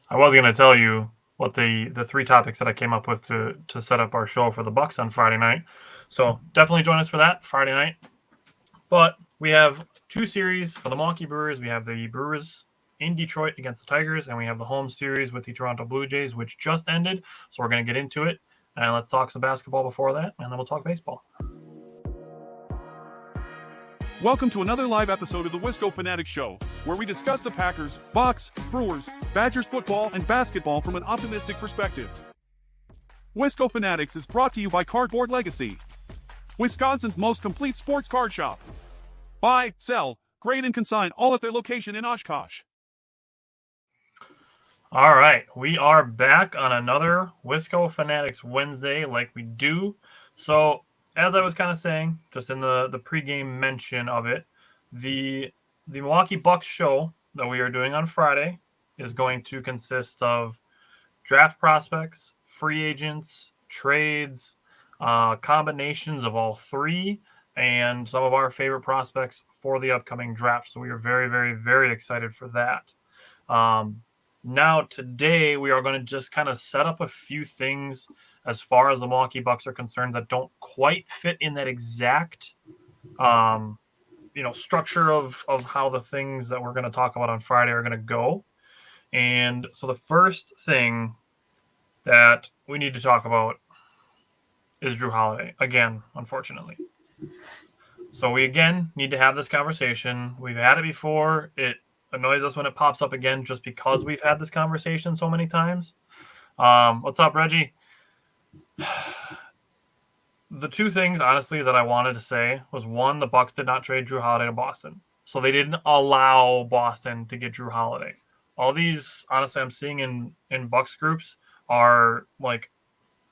I was going to tell you what the three topics that I came up with to set up our show for the Bucks on Friday night. So definitely join us for that Friday night. But we have two series for the Milwaukee Brewers. We have the Brewers in Detroit against the Tigers, and we have the home series with the Toronto Blue Jays, which just ended. So we're going to get into it. And let's talk some basketball before that, and then we'll talk baseball. Welcome to another live episode of the Wisco Fanatic Show, where we discuss the Packers, Bucks, Brewers, Badgers football, and basketball from an optimistic perspective. Wisco Fanatics is brought to you by Cardboard Legacy, Wisconsin's most complete sports card shop. Buy, sell, grade, and consign all at their location in Oshkosh. All right, we are back on another Wisco Fanatics Wednesday like we do. So as I was kind of saying, just in the pregame mention of it, the Milwaukee Bucks show that we are doing on Friday is going to consist of draft prospects, free agents, trades, combinations of all three, and some of our favorite prospects for the upcoming draft. So we are very, very, very excited for that. Now, today, we are going to just kind of set up a few things as far as the Milwaukee Bucks are concerned that don't quite fit in that exact, structure of how the things that we're going to talk about on Friday are going to go. And so the first thing that we need to talk about is Drew Holiday, again, unfortunately. So we, again, need to have this conversation. We've had it before. It annoys us when it pops up again just because we've had this conversation so many times. What's up, Reggie? The two things, honestly, that I wanted to say was, one, the Bucks did not trade Drew Holiday to Boston. So they didn't allow Boston to get Drew Holiday. All these, honestly, I'm seeing in Bucks groups are like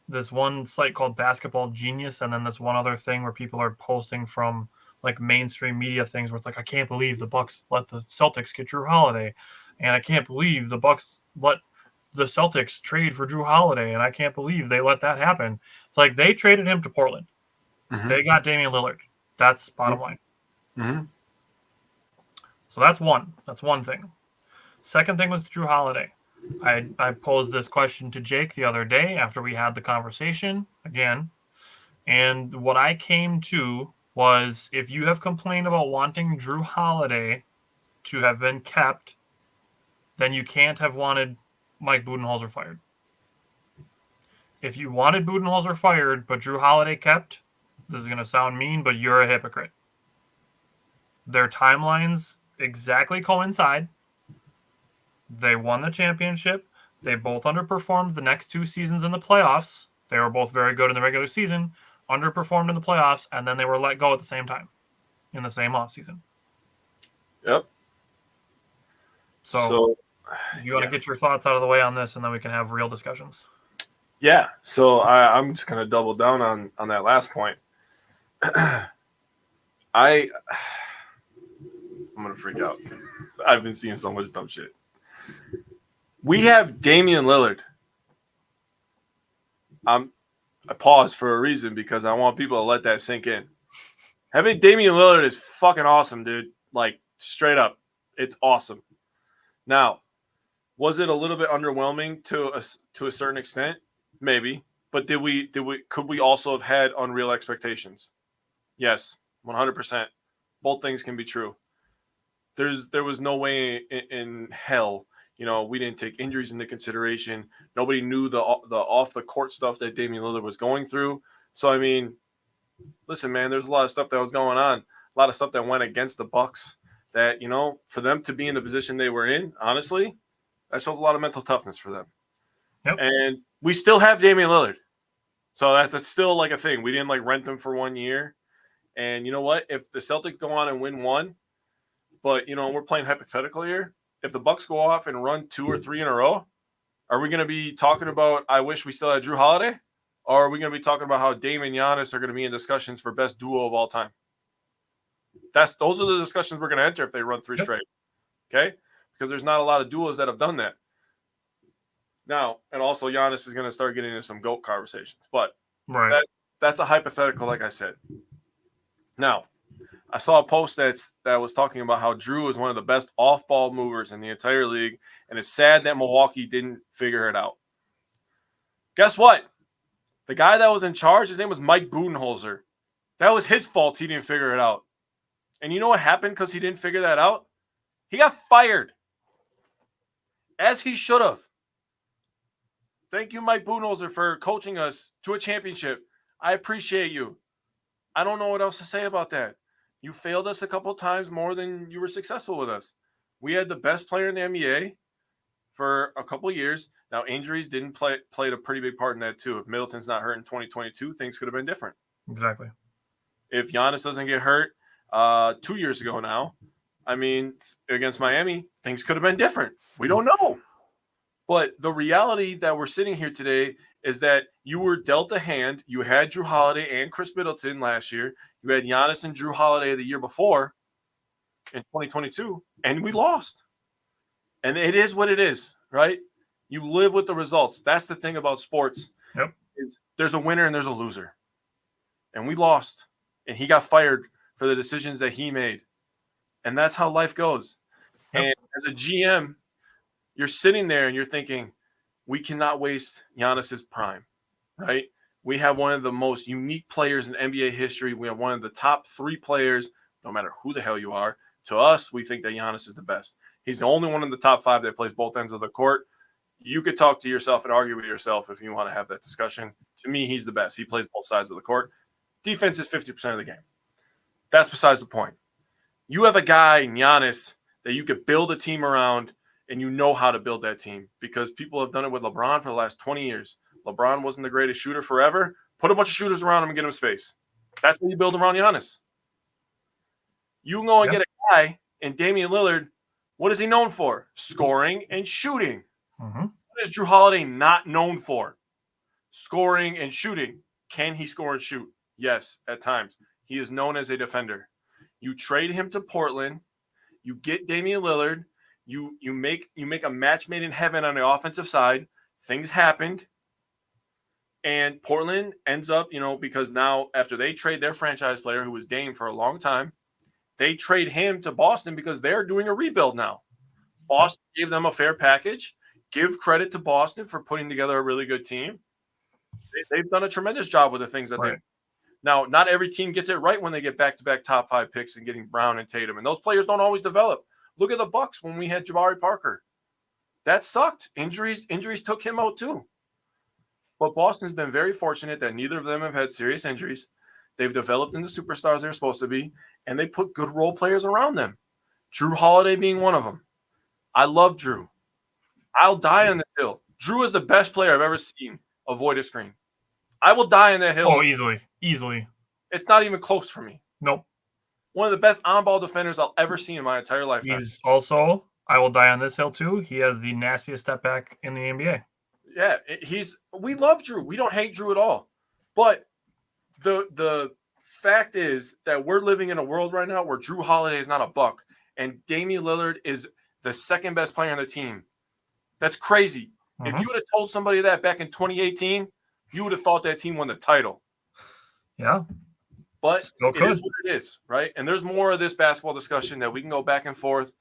this one site called Basketball Genius, and then this one other thing where people are posting from like mainstream media things where it's like, I can't believe the Bucks let the Celtics get Drew Holiday, and I can't believe the Bucks let the Celtics trade for Drew Holiday, and I can't believe they let that happen. It's like they traded him to Portland. Mm-hmm. They got Damian Lillard. That's bottom line. Mm-hmm. So that's one. That's one thing. Second thing with Drew Holiday. I posed this question to Jake the other day after we had the conversation again. And what I came to was, if you have complained about wanting Drew Holiday to have been kept, then you can't have wanted Mike Budenholzer fired. If you wanted Budenholzer fired but Drew Holiday kept, this is going to sound mean, but you're a hypocrite. Their timelines exactly coincide. They won the championship. They both underperformed the next two seasons in the playoffs. They were both very good in the regular season, underperformed in the playoffs, and then they were let go at the same time in the same offseason. Yep. So you want to get your thoughts out of the way on this, and then we can have real discussions. Yeah. So I'm just going to double down on that last point. I'm going to freak out. I've been seeing so much dumb shit. We have Damian Lillard. I paused for a reason because I want people to let that sink in. Having Damian Lillard is fucking awesome, dude. Like, straight up. It's awesome. Now, was it a little bit underwhelming to a certain extent? Maybe. But could we also have had unreal expectations? Yes, 100%. Both things can be true. There was no way in hell, we didn't take injuries into consideration. Nobody knew the off the court stuff that Damian Lillard was going through. So I mean, listen, man, there's a lot of stuff that was going on, a lot of stuff that went against the Bucks. That for them to be in the position they were in, honestly, that shows a lot of mental toughness for them. Yep. And we still have Damian Lillard, so that's still like a thing. We didn't like rent him for 1 year. And you know what? If the Celtics go on and win one, but we're playing hypothetical here. If the Bucks go off and run 2 or 3 in a row, are we going to be talking about, I wish we still had Drew Holiday? Or are we going to be talking about how Dame and Giannis are going to be in discussions for best duo of all time? Those are the discussions we're going to enter if they run 3 straight. Okay? Because there's not a lot of duos that have done that. Now, and also Giannis is going to start getting into some GOAT conversations. But right. That's a hypothetical, like I said. Now, I saw a post that was talking about how Drew is one of the best off-ball movers in the entire league, and it's sad that Milwaukee didn't figure it out. Guess what? The guy that was in charge, his name was Mike Budenholzer. That was his fault he didn't figure it out. And you know what happened because he didn't figure that out? He got fired. As he should have. Thank you, Mike Budenholzer, for coaching us to a championship. I appreciate you. I don't know what else to say about that. You failed us a couple times more than you were successful with us. We had the best player in the NBA for a couple of years. Now, injuries played a pretty big part in that, too. If Middleton's not hurt in 2022, things could have been different. Exactly. If Giannis doesn't get hurt 2 years ago now, I mean, against Miami, things could have been different. We don't know. But the reality that we're sitting here today is that you were dealt a hand. You had Drew Holiday and Chris Middleton last year. You had Giannis and Drew Holiday the year before in 2022, and we lost. And it is what it is, right? You live with the results. That's the thing about sports. Yep. Is there's a winner and there's a loser. And we lost. And he got fired for the decisions that he made. And that's how life goes. Yep. And as a GM, you're sitting there and you're thinking, we cannot waste Giannis's prime, right? We have one of the most unique players in NBA history. We have one of the top 3 players, no matter who the hell you are. To us, we think that Giannis is the best. He's the only one in the top 5 that plays both ends of the court. You could talk to yourself and argue with yourself if you want to have that discussion. To me, he's the best. He plays both sides of the court. Defense is 50% of the game. That's besides the point. You have a guy, Giannis, that you could build a team around, and you know how to build that team because people have done it with LeBron for the last 20 years. LeBron wasn't the greatest shooter forever. Put a bunch of shooters around him and get him space. That's what you build around Giannis. You can go and get a guy in Damian Lillard. What is he known for? Scoring and shooting. Mm-hmm. What is Drew Holiday not known for? Scoring and shooting. Can he score and shoot? Yes, at times. He is known as a defender. You trade him to Portland. You get Damian Lillard. You make a match made in heaven on the offensive side. Things happened. And Portland ends up, because now after they trade their franchise player who was Dame for a long time, they trade him to Boston because they're doing a rebuild now. Boston gave them a fair package. Give credit to Boston for putting together a really good team. They've done a tremendous job with the things that they've. Now, not every team gets it right when they get back-to-back top 5 picks and getting Brown and Tatum. And those players don't always develop. Look at the Bucks when we had Jabari Parker. That sucked. Injuries took him out too. But Boston's been very fortunate that neither of them have had serious injuries. They've developed into superstars they're supposed to be, and they put good role players around them. Drew Holiday being one of them. I love Drew. I'll die on this hill. Drew is the best player I've ever seen avoid a screen. I will die on that hill. Oh, easily. Easily. It's not even close for me. Nope. One of the best on-ball defenders I'll ever see in my entire lifetime. He's also, I will die on this hill too, he has the nastiest step back in the NBA. Yeah, we love Drew. We don't hate Drew at all. But the fact is that we're living in a world right now where Drew Holiday is not a Buck and Damian Lillard is the second best player on the team. That's crazy. Mm-hmm. If you would have told somebody that back in 2018, you would have thought that team won the title. Yeah. But it is what it is, right? And there's more of this basketball discussion that we can go back and forth.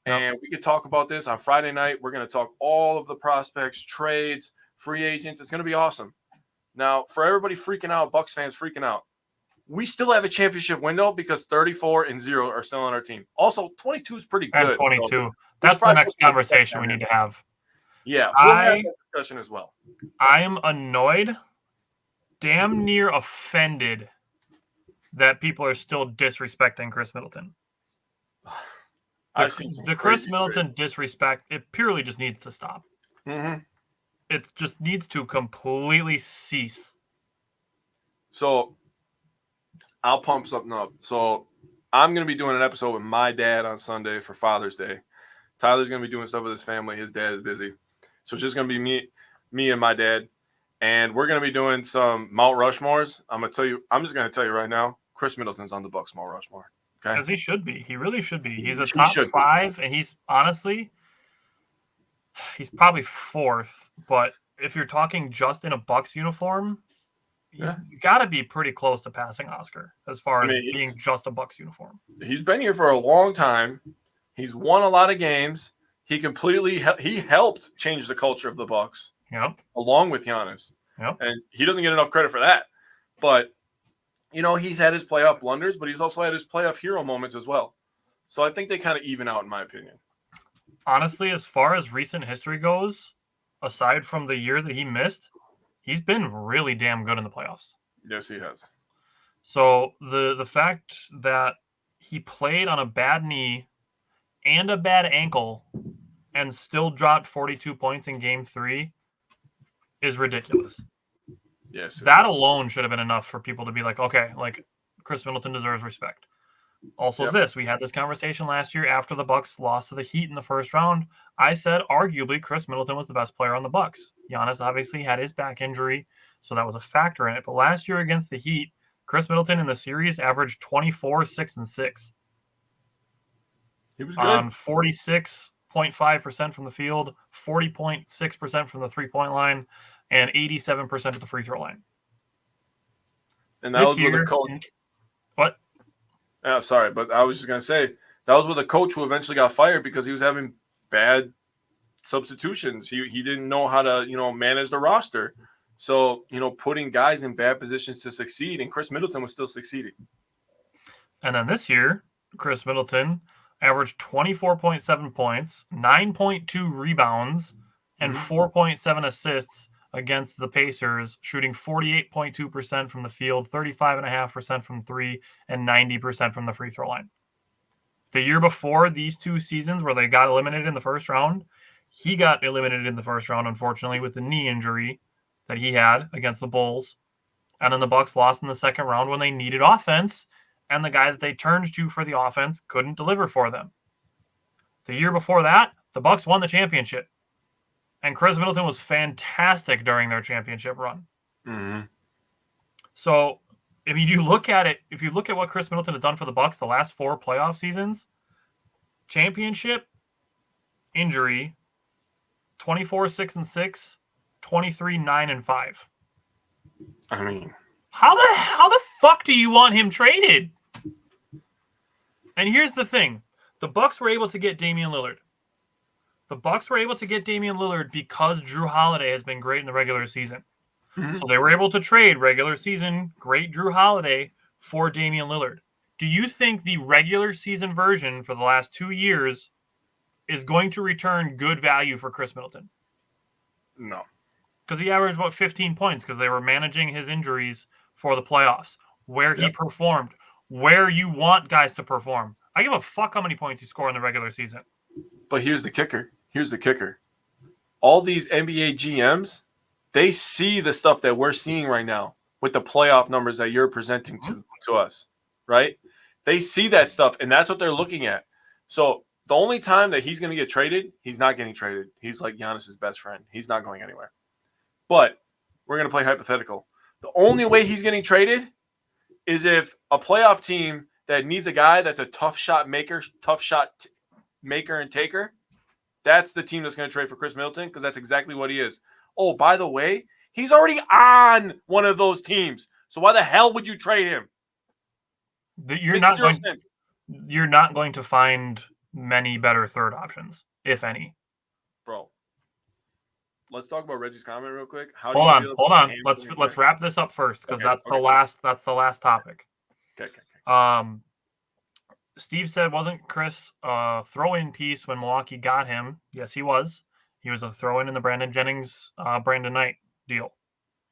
And we could talk about this on Friday night. We're going to talk all of the prospects, trades, free agents. It's going to be awesome. Now, for everybody freaking out, Bucks fans freaking out, we still have a championship window because 34-0 are still on our team. Also, 22 is pretty good. And 22. So that's the next conversation we need to have. Yeah, we'll have that discussion as well. I am annoyed, damn near offended that people are still disrespecting Chris Middleton. The Chris Middleton disrespect, it purely just needs to stop. Mm-hmm. It just needs to completely cease. So I'll pump something up. So I'm going to be doing an episode with my dad on Sunday for Father's Day. Tyler's going to be doing stuff with his family. His dad is busy. So it's just going to be me and my dad. And we're going to be doing some Mount Rushmores. I'm just going to tell you right now, Chris Middleton's on the Bucks Mount Rushmore. Okay? Because he should be. He really should be. He's a top 5, and he's honestly, he's probably 4th. But if you're talking just in a Bucks uniform, he's got to be pretty close to passing Oscar as far as being just a Bucks uniform. He's been here for a long time. He's won a lot of games. He helped change the culture of the Bucks. Yep. Along with Giannis. Yep. And he doesn't get enough credit for that. But, he's had his playoff blunders, but he's also had his playoff hero moments as well. So I think they kind of even out, in my opinion. Honestly, as far as recent history goes, aside from the year that he missed, he's been really damn good in the playoffs. Yes, he has. So the fact that he played on a bad knee and a bad ankle and still dropped 42 points in game 3 is ridiculous. Yes. That alone should have been enough for people to be like, okay, like Chris Middleton deserves respect. Also, we had this conversation last year after the Bucks lost to the Heat in the first round. I said, arguably, Chris Middleton was the best player on the Bucks. Giannis obviously had his back injury, so that was a factor in it. But last year against the Heat, Chris Middleton in the series averaged 24, 6, and 6. He was good. On 46.5% from the field, 40.6% from the three-point line, and 87% at the free throw line. And that was with a coach. What? Yeah, sorry, but I was just going to say, that was with a coach who eventually got fired because he was having bad substitutions. He didn't know how to, manage the roster. So, putting guys in bad positions to succeed, and Chris Middleton was still succeeding. And then this year, Chris Middleton averaged 24.7 points, 9.2 rebounds, and 4.7 assists against the Pacers, shooting 48.2% from the field, 35.5% from three, and 90% from the free throw line. The year before these two seasons where they got eliminated in the first round, he got eliminated in the first round, unfortunately, with the knee injury that he had against the Bulls. And then the Bucks lost in the second round when they needed offense, and the guy that they turned to for the offense couldn't deliver for them. The year before that, the Bucks won the championship. And Chris Middleton was fantastic during their championship run. Mm-hmm. So, if you look at what Chris Middleton has done for the Bucks the last 4 playoff seasons, championship, injury, 24, 6, and 6, 23, 9, and 5. I mean, how the fuck do you want him traded? And here's the thing. The Bucks were able to get Damian Lillard. The Bucks were able to get Damian Lillard because Drew Holiday has been great in the regular season. Mm-hmm. So they were able to trade regular season great Drew Holiday for Damian Lillard. Do you think the regular season version for the last 2 years is going to return good value for Chris Middleton? No. Because he averaged about 15 points because they were managing his injuries for the playoffs, where he performed, where you want guys to perform. I give a fuck how many points you score in the regular season. But here's the kicker. All these NBA GMs, they see the stuff that we're seeing right now with the playoff numbers that you're presenting to us, right? They see that stuff, and that's what they're looking at. So the only time that he's going to get traded, he's not getting traded. He's like Giannis's best friend. He's not going anywhere. But we're going to play hypothetical. The only way he's getting traded is if a playoff team that needs a guy that's a tough shot maker and taker, that's the team that's going to trade for Chris Middleton because that's exactly what he is. Oh, by the way, he's already on one of those teams. So why the hell would you trade him? You're not going to find many better third options, if any. Bro, let's talk about Reggie's comment real quick. Hold on. Let's wrap this up first because that's the last topic. Okay. Steve said, wasn't Chris a throw-in piece when Milwaukee got him? Yes, he was. He was a throw-in in the Brandon Jennings, Brandon Knight deal.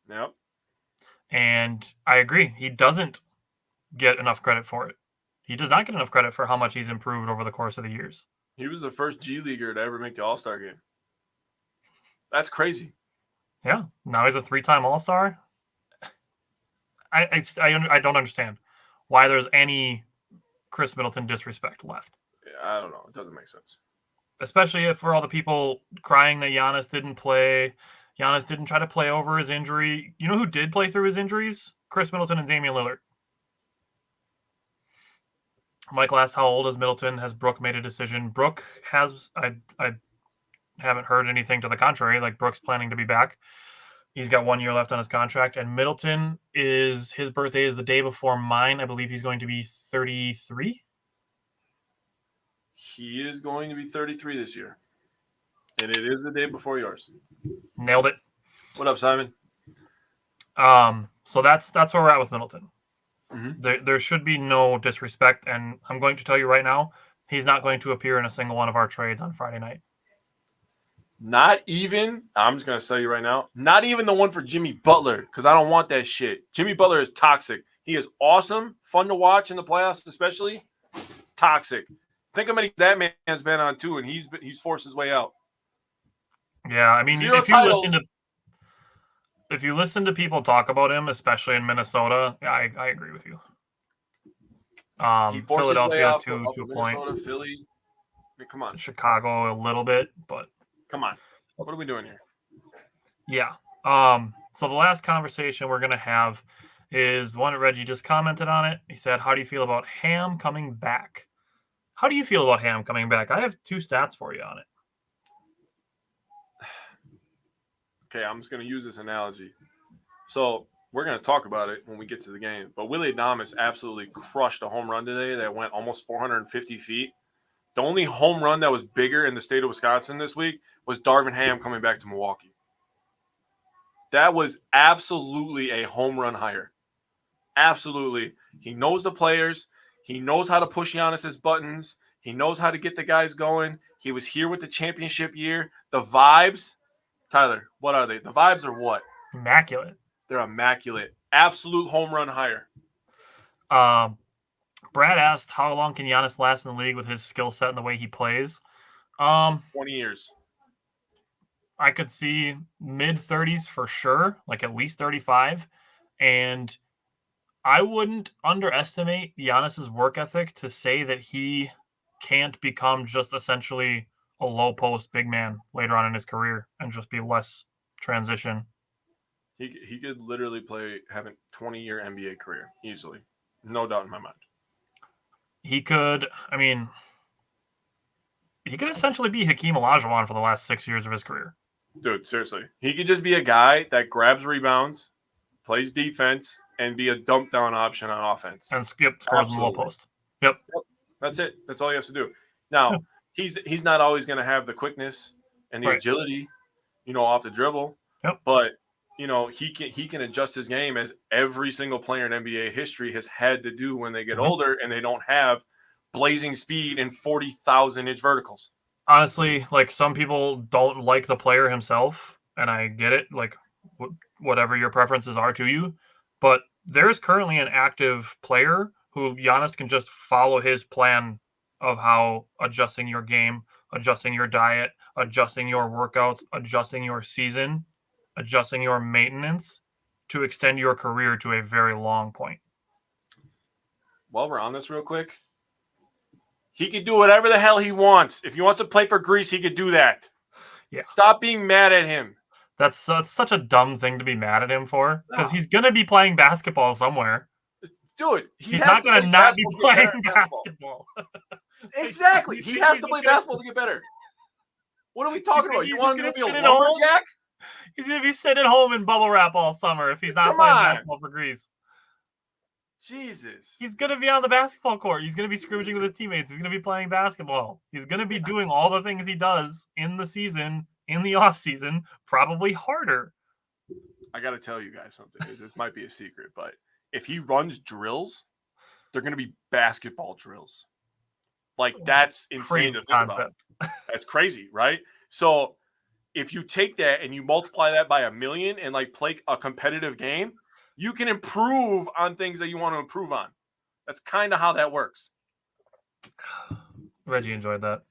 Yep. And I agree. He doesn't get enough credit for it. He does not get enough credit for how much he's improved over the course of the years. He was the first G Leaguer to ever make the All-Star game. That's crazy. Yeah. Now he's a 3-time All-Star. I don't understand why there's any Chris Middleton disrespect left. Yeah, I don't know. It doesn't make sense. Especially if for all the people crying that Giannis didn't play. Giannis didn't try to play over his injury. You know who did play through his injuries? Chris Middleton and Damian Lillard. Michael asked how old is Middleton? Has Brooke made a decision? Brooke has. I haven't heard anything to the contrary. Like Brooke's planning to be back. He's got 1 year left on his contract, and Middleton his birthday is the day before mine. I believe he's going to be 33. He is going to be 33 this year, and it is the day before yours. Nailed it. What up, Simon? So that's where we're at with Middleton. Mm-hmm. There should be no disrespect, and I'm going to tell you right now, he's not going to appear in a single one of our trades on Friday night. Not even, I'm just going to tell you right now, not even the one for Jimmy Butler, because I don't want that shit. Jimmy Butler is toxic. He is awesome, fun to watch in the playoffs, especially toxic. Think how many that man's been on too, and he's forced his way out. Yeah, I mean, Zero if you listen to people talk about him, especially in Minnesota, yeah, I agree with you. He forced his way Philadelphia out to of a Minnesota, point. Philly. I mean, come on. Chicago a little bit, but come on. What are we doing here? Yeah. So the last conversation we're gonna have is one that Reggie just commented on it. He said, "How do you feel about Ham coming back?" How do you feel about Ham coming back? I have 2 stats for you on it. Okay, I'm just going to use this analogy. So we're going to talk about it when we get to the game. But Willie Adames absolutely crushed a home run today that went almost 450 feet. The only home run that was bigger in the state of Wisconsin this week was Darvin Ham coming back to Milwaukee. That was absolutely a home run hire. Absolutely. He knows the players. He knows how to push Giannis's buttons. He knows how to get the guys going. He was here with the championship year. The vibes, Tyler, what are they? The vibes are what? Immaculate. They're immaculate. Absolute home run hire. Brad asked, how long can Giannis last in the league with his skill set and the way he plays? 20 years. I could see mid-30s for sure, like at least 35. And I wouldn't underestimate Giannis's work ethic to say that he can't become just essentially a low-post big man later on in his career and just be less transition. He could literally have a 20-year NBA career easily. No doubt in my mind. He could essentially be Hakeem Olajuwon for the last 6 years of his career. Dude, seriously. He could just be a guy that grabs rebounds, plays defense, and be a dump down option on offense. And scores in the low post. Yep. That's it. That's all he has to do. Now, he's not always going to have the quickness and the agility, off the dribble. Yep. But, he can adjust his game as every single player in NBA history has had to do when they get older and they don't have blazing speed and 40,000-inch verticals. Honestly, like, some people don't like the player himself, and I get it, like, whatever your preferences are to you, but there's currently an active player who Giannis can just follow his plan of how adjusting your game, adjusting your diet, adjusting your workouts, adjusting your season, adjusting your maintenance to extend your career to a very long point. While we're on this real quick, he could do whatever the hell he wants. If he wants to play for Greece, he could do that. Yeah. Stop being mad at him. That's such a dumb thing to be mad at him for, because he's going to be playing basketball somewhere. Dude, he's not going to not be playing basketball. Exactly. He has to play basketball to get better. What are we talking about? You want him to be a lumberjack? He's going to be sitting at home in bubble wrap all summer if he's not playing basketball for Greece. Jesus. He's going to be on the basketball court. He's going to be scrimmaging with his teammates. He's going to be playing basketball. He's going to be doing all the things he does in the season, in the off season, probably harder. I got to tell you guys something. This might be a secret, but if he runs drills, they're going to be basketball drills. Like, that's insane Crazy to think concept. about. That's crazy, right? So if you take that and you multiply that by 1 million and like play a competitive game, you can improve on things that you want to improve on. That's kind of how that works. Reggie enjoyed that.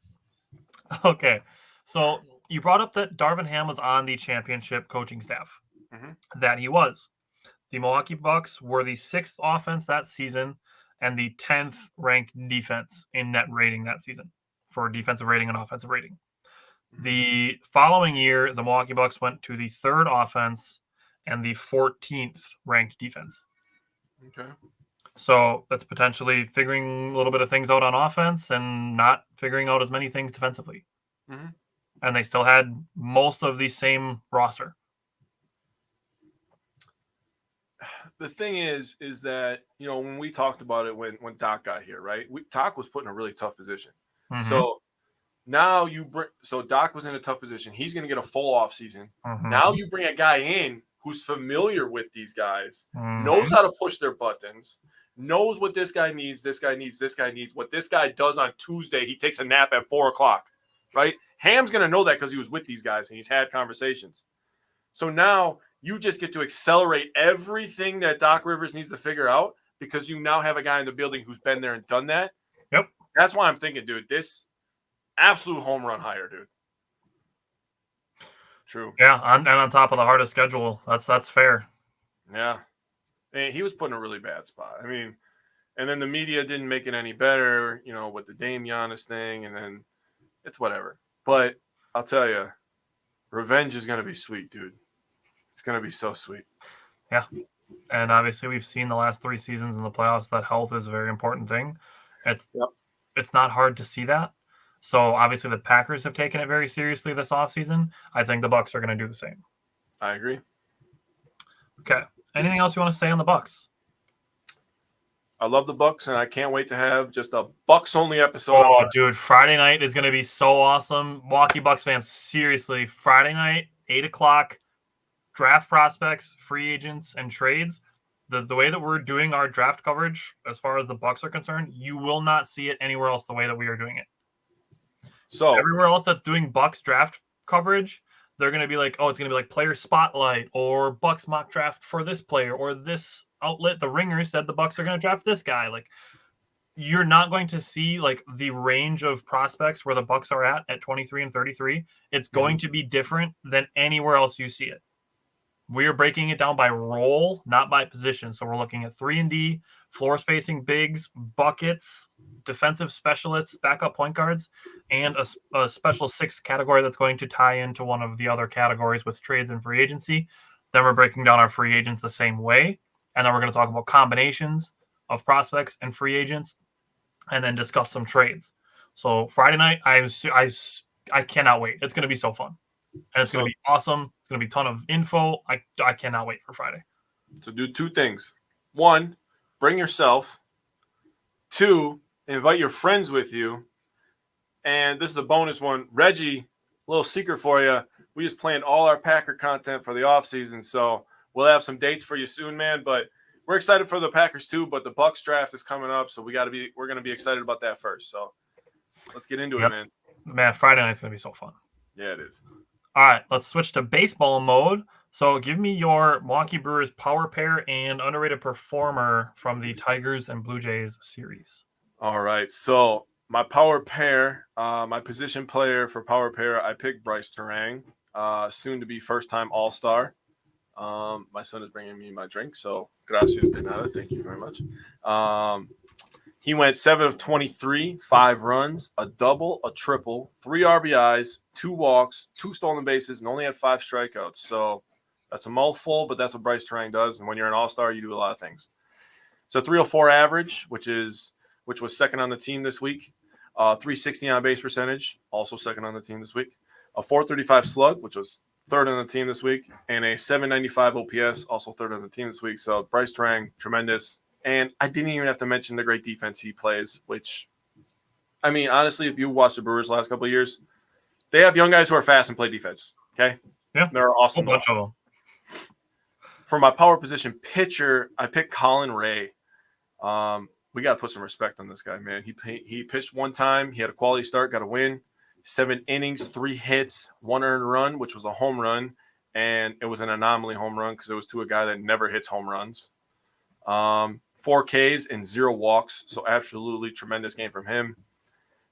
Okay. So you brought up that Darvin Ham was on the championship coaching staff. Mm-hmm. That he was. The Milwaukee Bucks were the 6th offense that season and the 10th ranked defense in net rating that season for defensive rating and offensive rating. Mm-hmm. The following year, the Milwaukee Bucks went to the 3rd offense and the 14th ranked defense. Okay. So that's potentially figuring a little bit of things out on offense and not figuring out as many things defensively. Mm-hmm. And they still had most of the same roster. the thing is that, when we talked about it when Doc got here, right? Doc was put in a really tough position. Mhm. So now Doc was in a tough position. He's going to get a full off season. Mhm. Now you bring a guy in who's familiar with these guys, Mhm. knows how to push their buttons, knows what this guy needs, what this guy does on Tuesday. He takes a nap at 4:00, right? Ham's going to know that because he was with these guys and he's had conversations. So now you just get to accelerate everything that Doc Rivers needs to figure out because you now have a guy in the building who's been there and done that. Yep. That's why I'm thinking, dude, this absolute home run hire, dude. True. Yeah, and on top of the hardest schedule. That's fair. Yeah. And he was put in a really bad spot. I mean, and then the media didn't make it any better, with the Dame Giannis thing, and then it's whatever. But I'll tell you, revenge is going to be sweet, dude. It's going to be so sweet. Yeah. And obviously we've seen the last 3 seasons in the playoffs that health is a very important thing. It's not hard to see that. So obviously the Packers have taken it very seriously this offseason. I think the Bucks are going to do the same. I agree. Okay. Anything else you want to say on the Bucks? I love the Bucks, and I can't wait to have just a Bucks-only episode. Oh, dude, Friday night is going to be so awesome. Milwaukee Bucks fans, seriously, Friday night, 8:00, draft prospects, free agents, and trades. The way that we're doing our draft coverage, as far as the Bucks are concerned, you will not see it anywhere else the way that we are doing it. So everywhere else that's doing Bucks draft coverage, they're going to be like, oh, it's going to be like player spotlight or Bucks mock draft for this player or this outlet. The Ringer said the Bucks are going to draft this guy. Like, you're not going to see like the range of prospects where the Bucks are at 23 and 33. It's going to be different than anywhere else you see it. We are breaking it down by role, not by position. So we're looking at 3-and-D, floor spacing, bigs, buckets, defensive specialists, backup point guards, and a special 6 category that's going to tie into one of the other categories with trades and free agency. Then we're breaking down our free agents the same way. And then we're going to talk about combinations of prospects and free agents and then discuss some trades. So Friday night, I cannot wait. It's going to be so fun. And it's going to be awesome. It's going to be a ton of info. I cannot wait for Friday. So do 2 things. 1, bring yourself. 2, invite your friends with you. And this is a bonus one. Reggie, a little secret for you. We just planned all our Packer content for the offseason. So we'll have some dates for you soon, man. But we're excited for the Packers too. But the Bucks draft is coming up. So we're going to be excited about that first. So let's get into it, man. Man, Friday night's going to be so fun. Yeah, it is. All right, let's switch to baseball mode. So give me your Milwaukee Brewers power pair and underrated performer from the Tigers and Blue Jays series. All right, so my power pair, my position player for power pair, I picked Bryce Terang, soon to be first-time All-Star. My son is bringing me my drink, so gracias de nada. Thank you very much. He went 7 of 23, 5 runs, a double, a triple, 3 RBIs, 2 walks, 2 stolen bases, and only had 5 strikeouts. So that's a mouthful, but that's what Bryce Terang does. And when you're an all-star, you do a lot of things. So 304 average, which was second on the team this week. 360 on base percentage, also second on the team this week. A 435 slug, which was third on the team this week. And a 795 OPS, also third on the team this week. So Bryce Terang, tremendous. And I didn't even have to mention the great defense he plays, which, I mean, honestly, if you watch the Brewers the last couple of years, they have young guys who are fast and play defense, okay? Yeah. They're awesome. A bunch of them. For my power position pitcher, I picked Colin Ray. We got to put some respect on this guy, man. He pitched one time. He had a quality start, got a win. 7 innings, 3 hits, 1 earned run, which was a home run. And it was an anomaly home run because it was to a guy that never hits home runs. 4 Ks and 0 walks, so absolutely tremendous game from him.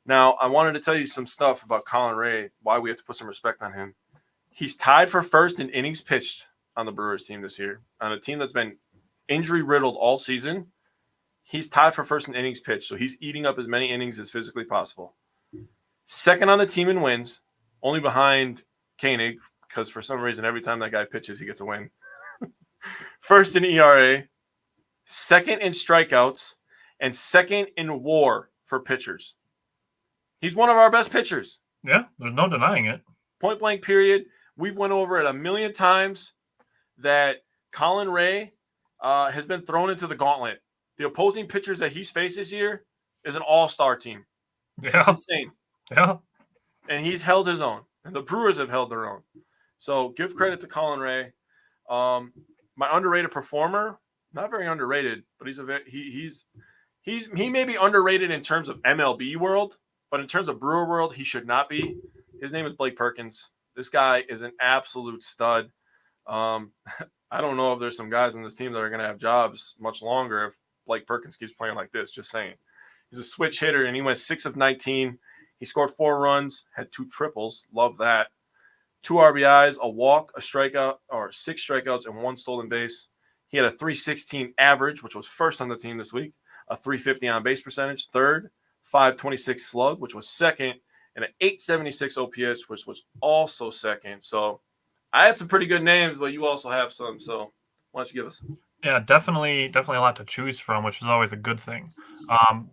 Now, I wanted to tell you some stuff about Colin Ray, why we have to put some respect on him. He's tied for first in innings pitched on the Brewers team this year. On a team that's been injury-riddled all season, he's tied for first in innings pitched, so he's eating up as many innings as physically possible. Second on the team in wins, only behind Koenig, because for some reason every time that guy pitches, he gets a win. First in ERA. Second in strikeouts, and second in WAR for pitchers. He's one of our best pitchers. Yeah, there's no denying it. Point blank period. We've went over it a million times that Colin Ray has been thrown into the gauntlet. The opposing pitchers that he's faced this year is an all-star team. Yeah. It's insane. Yeah. And he's held his own. And the Brewers have held their own. So give credit to Colin Ray. My underrated performer, not very underrated, but he may be underrated in terms of MLB world, but in terms of Brewer world, he should not be. His name is Blake Perkins. This guy is an absolute stud. I don't know if there's some guys on this team that are going to have jobs much longer if Blake Perkins keeps playing like this, just saying. He's a switch hitter, and he went 6 of 19. He scored 4 runs, had 2 triples. Love that. 2 RBIs, a walk, a strikeout, or 6 strikeouts, and 1 stolen base. He had a 316 average, which was first on the team this week, a 350 on base percentage, third, 526 slug, which was second, and an 876 OPS, which was also second. So I had some pretty good names, but you also have some. So why don't you give us? Yeah, definitely a lot to choose from, which is always a good thing.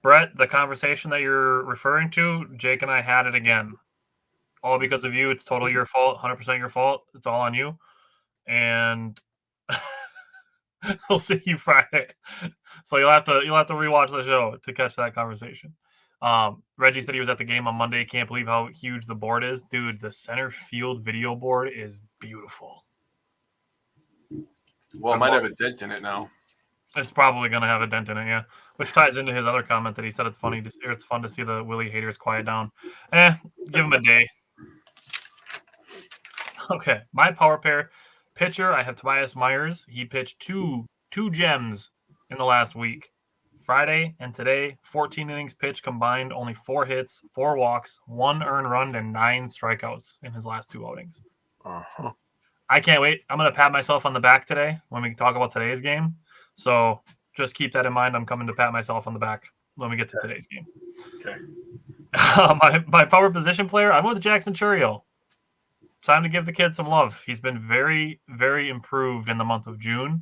Brett, the conversation that you're referring to, Jake and I had it again. All because of you. It's totally your fault, 100% your fault. It's all on you. And we'll see you Friday. So you'll have to rewatch the show to catch that conversation. Reggie said he was at the game on Monday. Can't believe how huge the board is. Dude, the center field video board is beautiful. Well, it might have a dent in it now. It's probably going to have a dent in it, yeah. Which ties into his other comment that he said it's fun to see the Willie haters quiet down. Give him a day. Okay, my power pair pitcher, I have Tobias Myers. He pitched two gems in the last week. Friday and today, 14 innings pitched combined, only 4 hits, 4 walks, 1 earned run, and 9 strikeouts in his last 2 outings. Uh-huh. I can't wait. I'm going to pat myself on the back today when we talk about today's game. So just keep that in mind. I'm coming to pat myself on the back when we get to today's game. Okay. My power position player, I'm with Jackson Churiel. Time to give the kid some love. He's been very, very improved in the month of June,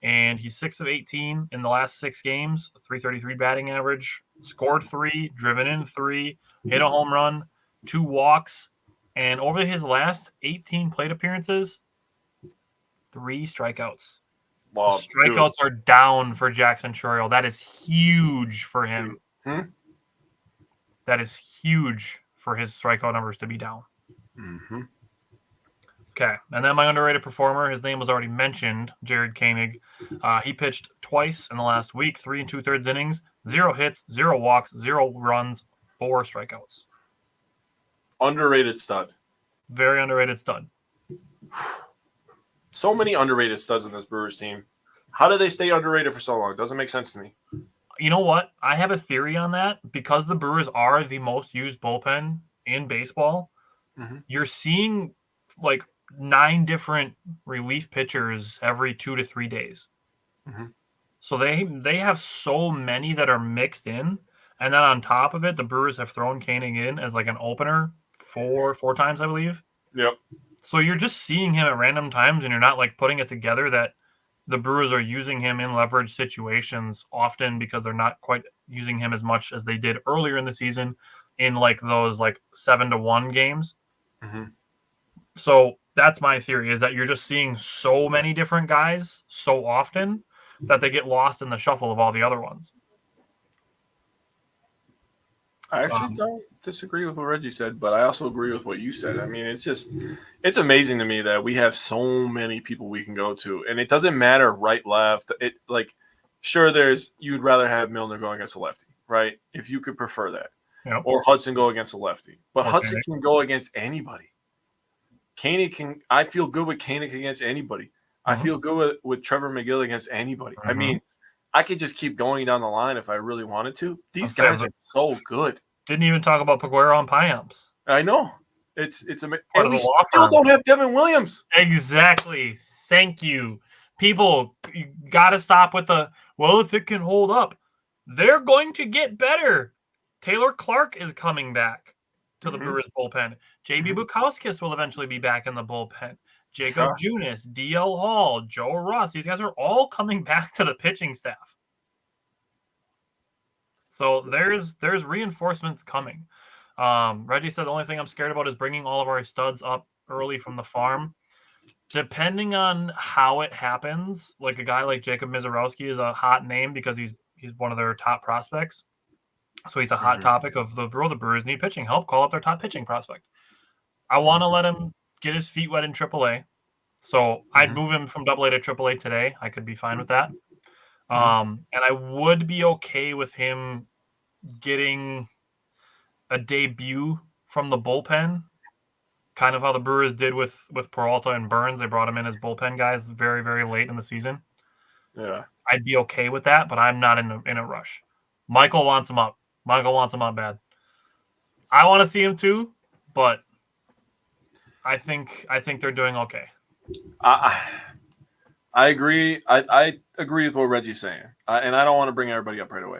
and he's 6 of 18 in the last 6 games, 333 batting average, scored 3, driven in 3, hit a home run, 2 walks, and over his last 18 plate appearances, 3 strikeouts. Wow, the strikeouts are down for Jackson Churiel. That is huge for him. Mm-hmm. That is huge for his strikeout numbers to be down. Mm-hmm. Okay, and then my underrated performer, his name was already mentioned, Jared Koenig. He pitched twice in the last week, 3 2/3 innings, 0 hits, 0 walks, 0 runs, 4 strikeouts. Underrated stud. Very underrated stud. So many underrated studs in this Brewers team. How do they stay underrated for so long? It doesn't make sense to me. You know what? I have a theory on that. Because the Brewers are the most used bullpen in baseball, you're seeing like 9 different relief pitchers every 2 to 3 days. So they have so many that are mixed in. And then on top of it, the Brewers have thrown Koenig in as like an opener four times, I believe. Yep. So you're just seeing him at random times, and you're not like putting it together that the Brewers are using him in leverage situations often because they're not quite using him as much as they did earlier in the season in like those like 7-1 games. So that's my theory, is that you're just seeing so many different guys so often that they get lost in the shuffle of all the other ones. I actually don't disagree with what Reggie said, but I also agree with what you said. I mean, it's amazing to me that we have so many people we can go to, and it doesn't matter right, left. Sure, you'd rather have Milner go against a lefty, right? If you could prefer that, or Hudson go against a lefty, but Hudson can go against anybody. I feel good with Koenig against anybody. I feel good with Trevor McGill against anybody. I mean, I could just keep going down the line if I really wanted to. These guys are so good. Didn't even talk about Peguero and Payamps. I know. It's amazing. And we still don't have Devin Williams. Exactly. Thank you. People, you got to stop with if it can hold up. They're going to get better. Taylor Clark is coming back to the Brewers bullpen. J.B. Bukowskis will eventually be back in the bullpen. Jacob Junis, D.L. Hall, Joe Ross. These guys are all coming back to the pitching staff. So there's reinforcements coming. Reggie said the only thing I'm scared about is bringing all of our studs up early from the farm. Depending on how it happens, like a guy like Jacob Mizorowski is a hot name because he's one of their top prospects. So he's a hot topic of the Brewers need pitching help. Call up their top pitching prospect. I want to let him get his feet wet in AAA. So I'd move him from AA to AAA today. I could be fine with that. And I would be okay with him getting a debut from the bullpen, kind of how the Brewers did with Peralta and Burns. They brought him in as bullpen guys very, very late in the season. Yeah. I'd be okay with that, but I'm not in a rush. Michael wants him up. Michael wants him up bad. I want to see him too, but I think they're doing okay. I agree. I agree with what Reggie's saying, and I don't want to bring everybody up right away.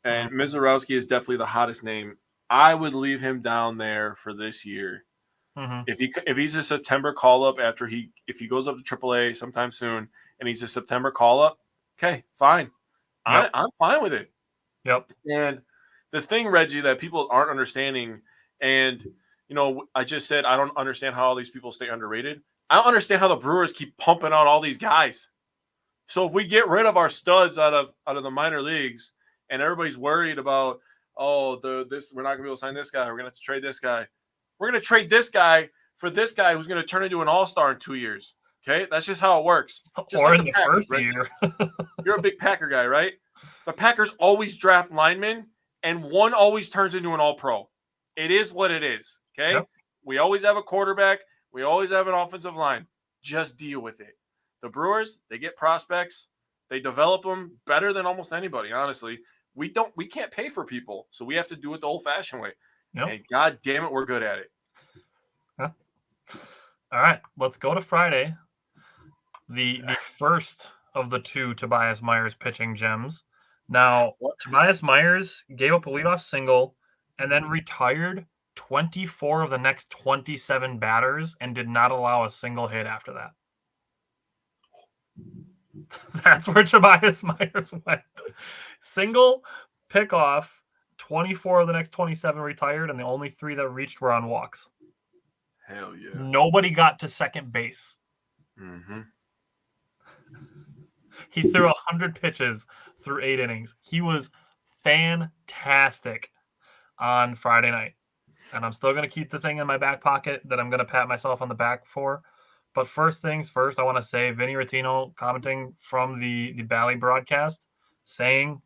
And Mizorowski is definitely the hottest name. I would leave him down there for this year. If he's a September call up if he goes up to AAA sometime soon and he's a September call up, okay, fine. Yep. I'm fine with it. Yep. And the thing, Reggie, that people aren't understanding, and I just said I don't understand how all these people stay underrated. I don't understand how the Brewers keep pumping out all these guys. So if we get rid of our studs out of the minor leagues, and everybody's worried about, we're not gonna be able to sign this guy, we're gonna have to trade this guy. We're gonna trade this guy for this guy who's gonna turn into an all-star in 2 years. Okay, that's just how it works. Just or like in the Packers, first right? year. You're a big Packer guy, right? The Packers always draft linemen, and one always turns into an all-pro. It is what it is. Okay, Yep. We always have a quarterback. We always have an offensive line. Just deal with it. The Brewers, they get prospects. They develop them better than almost anybody, honestly. We can't pay for people, so we have to do it the old-fashioned way. Yep. And God damn it, we're good at it. Huh. All right, let's go to Friday. The first of the two Tobias Myers pitching gems. Now, Tobias Myers gave up a leadoff single and then retired 24 of the next 27 batters and did not allow a single hit after that. That's where Tobias Myers went. Single, pick off, 24 of the next 27 retired, and the only 3 that reached were on walks. Hell yeah. Nobody got to second base. He threw 100 pitches through 8 innings. He was fantastic on Friday night. And I'm still going to keep the thing in my back pocket that I'm going to pat myself on the back for. But first things first, I want to say Vinny Rattino commenting from the Bally broadcast saying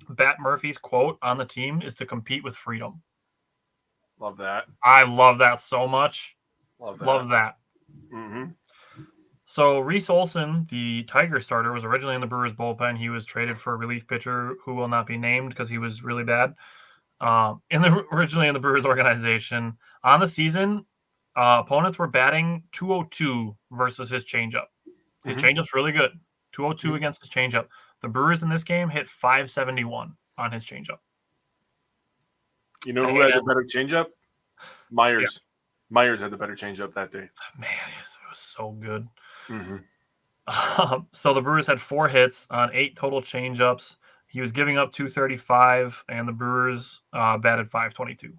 Bat Murphy's quote on the team is to compete with freedom. Love that. I love that so much. Love that. So Reese Olson, the Tiger starter, was originally in the Brewers bullpen. He was traded for a relief pitcher who will not be named because he was really bad. Originally in the Brewers organization. On the season, opponents were batting 202 versus his changeup. His changeup's really good. 202 against his changeup. The Brewers in this game hit 571 on his changeup. You know who had the better changeup? Myers. Yeah. Myers had the better changeup that day. Man, it was so good. So the Brewers had 4 hits on 8 total changeups. He was giving up 235, and the Brewers batted 522.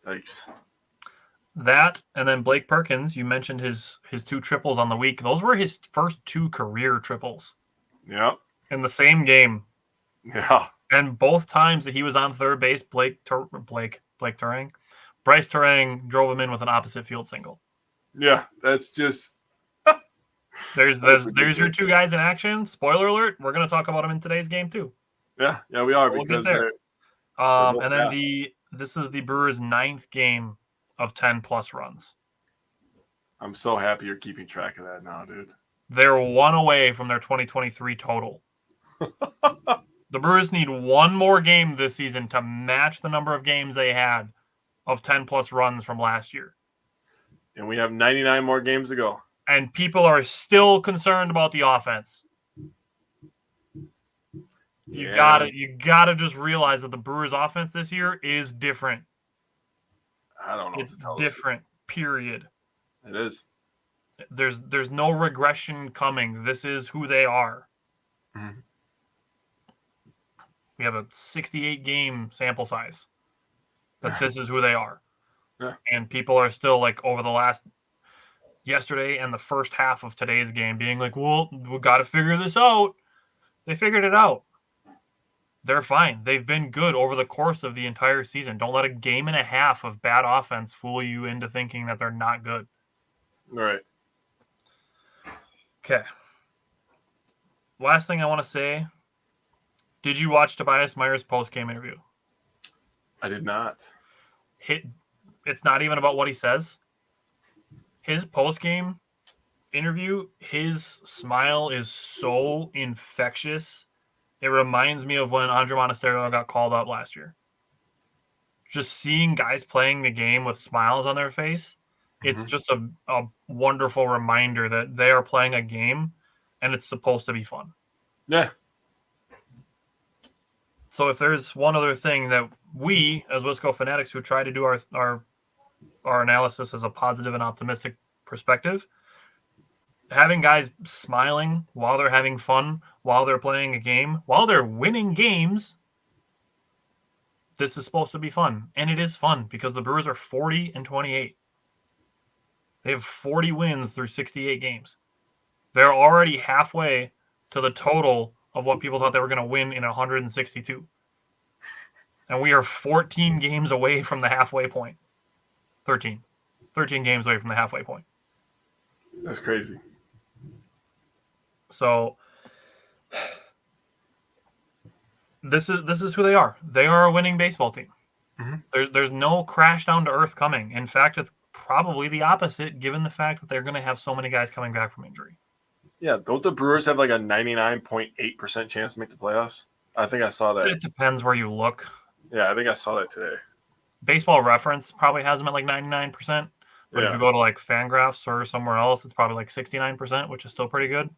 Nice. That, and then Blake Perkins, you mentioned his 2 triples on the week. Those were his first 2 career triples. Yeah. In the same game. Yeah. And both times that he was on third base, Bryce Turang drove him in with an opposite field single. Yeah, that's just... There's your 2 guys in action. Spoiler alert, we're going to talk about them in today's game too. Yeah, we are. We'll because get there. And then this is the Brewers' 9th game of 10-plus runs. I'm so happy you're keeping track of that now, dude. They're 1 away from their 2023 total. The Brewers need 1 more game this season to match the number of games they had of 10-plus runs from last year. And we have 99 more games to go. And people are still concerned about the offense. You gotta just realize that the Brewers' offense this year is different. I don't know. It's different, period. It is. There's no regression coming. This is who they are. We have a 68 game sample size. But this is who they are. Yeah. And people are still like over the last yesterday and the first half of today's game being like, well, we got to figure this out. They figured it out. They're fine. They've been good over the course of the entire season. Don't let a game and a half of bad offense fool you into thinking that they're not good. All right. Okay. Last thing I want to say, did you watch Tobias Myers' post-game interview? I did not. It's not even about what he says. His post-game interview, his smile is so infectious. It reminds me of when Andre Monasterio got called up last year. Just seeing guys playing the game with smiles on their face, it's just a wonderful reminder that they are playing a game and it's supposed to be fun. Yeah. So if there's one other thing that we, as Wisco fanatics who try to do our analysis as a positive and optimistic perspective, having guys smiling while they're having fun, while they're playing a game, while they're winning games, this is supposed to be fun. And it is fun because the Brewers are 40-28. They have 40 wins through 68 games. They're already halfway to the total of what people thought they were going to win in 162. And we are 14 games away from the halfway point. 13 games away from the halfway point. That's crazy. So this is who they are. They are a winning baseball team. There's no crash down to earth coming. In fact, it's probably the opposite, given the fact that they're going to have so many guys coming back from injury. Yeah, don't the Brewers have like a 99.8% chance to make the playoffs? I think I saw that. It depends where you look. Yeah, I think I saw that today. Baseball Reference probably has them at like 99%. But if you go to like Fangraphs or somewhere else, it's probably like 69%, which is still pretty good.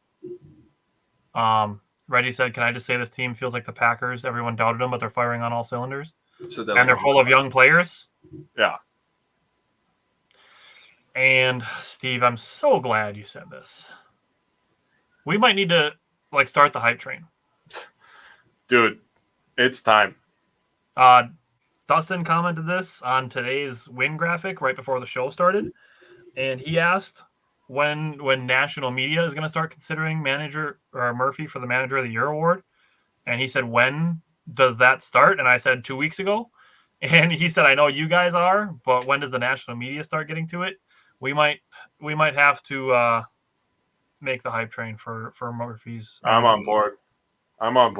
Reggie said, can I just say this team feels like the Packers? Everyone doubted them, but they're firing on all cylinders. So And they're full of young players. Yeah. And Steve, I'm so glad you said this. We might need to like start the hype train. Dude, it's time. Dustin commented this on today's win graphic right before the show started. And he asked when national media is going to start considering manager or Murphy for the Manager of the Year award. And he said, when does that start? And I said 2 weeks ago. And he said, I know you guys are, but when does the national media start getting to it? We might have to make the hype train for Murphy's. I'm on board. I love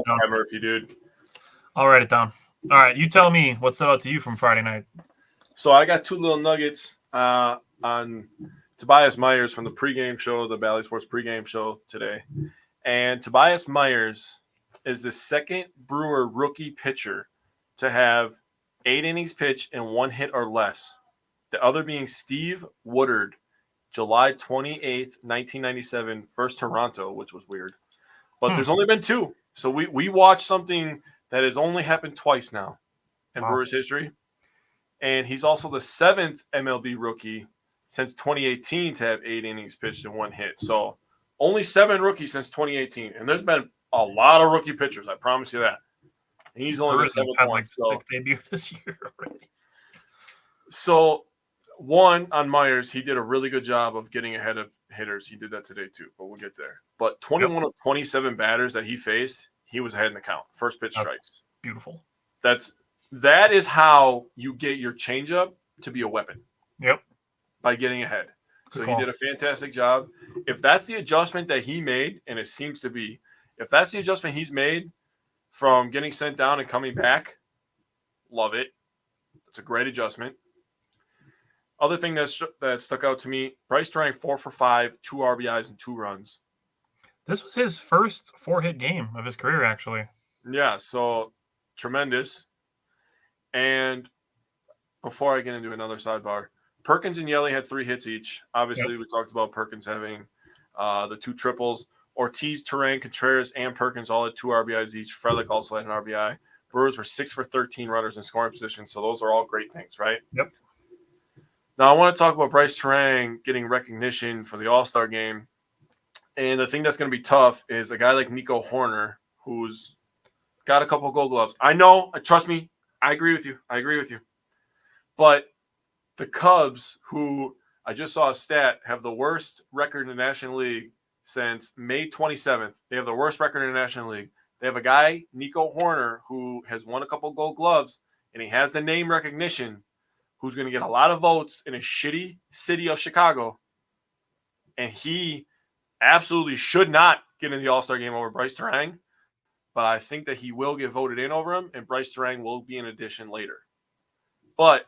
that Murphy, dude. I'll write it down. All right, you tell me what stood out to you from Friday night. So I got two little nuggets on Tobias Myers from the pregame show, the Bally Sports pregame show today. And Tobias Myers is the second Brewer rookie pitcher to have 8 innings pitched and 1 hit or less. The other being Steve Woodard, July 28th, 1997, versus Toronto, which was weird. But there's only been 2. So we watched something that has only happened twice now in Brewers history. And he's also the 7th MLB rookie since 2018 to have 8 innings pitched and 1 hit. So only 7 rookies since 2018. And there's been a lot of rookie pitchers, I promise you that. And he's only the 7th one. Like 6 debuts this year already. So one, on Myers, he did a really good job of getting ahead of hitters. He did that today too, but we'll get there. But 21 of 27 batters that he faced, he was ahead in the count. First pitch strikes. Beautiful. That is how you get your changeup to be a weapon. Yep. By getting ahead. So call. he did a fantastic job. If that's the adjustment that he made, and it seems to be, if that's the adjustment he's made from getting sent down and coming back, love it. It's a great adjustment. Other thing that stuck out to me, Bryce Turang 4 for 5, 2 RBIs and 2 runs. This was his first 4-hit game of his career, actually. Yeah, so tremendous. And before I get into another sidebar, Perkins and Yelly had 3 hits each. Obviously, we talked about Perkins having the 2 triples. Ortiz, Turang, Contreras, and Perkins all had 2 RBIs each. Frelick also had an RBI. Brewers were 6 for 13 runners in scoring position, so those are all great things, right? Yep. Now, I want to talk about Bryce Turang getting recognition for the All-Star game. And the thing that's going to be tough is a guy like Nico Horner, who's got a couple of Gold Gloves. I know, trust me, I agree with you. But the Cubs, who I just saw a stat, have the worst record in the National League since May 27th. They have the worst record in the National League. They have a guy, Nico Horner, who has won a couple Gold Gloves, and he has the name recognition, who's going to get a lot of votes in a shitty city of Chicago. And he absolutely should not get in the All-Star game over Bryce Terang, but I think that he will get voted in over him, and Bryce Terang will be an addition later. But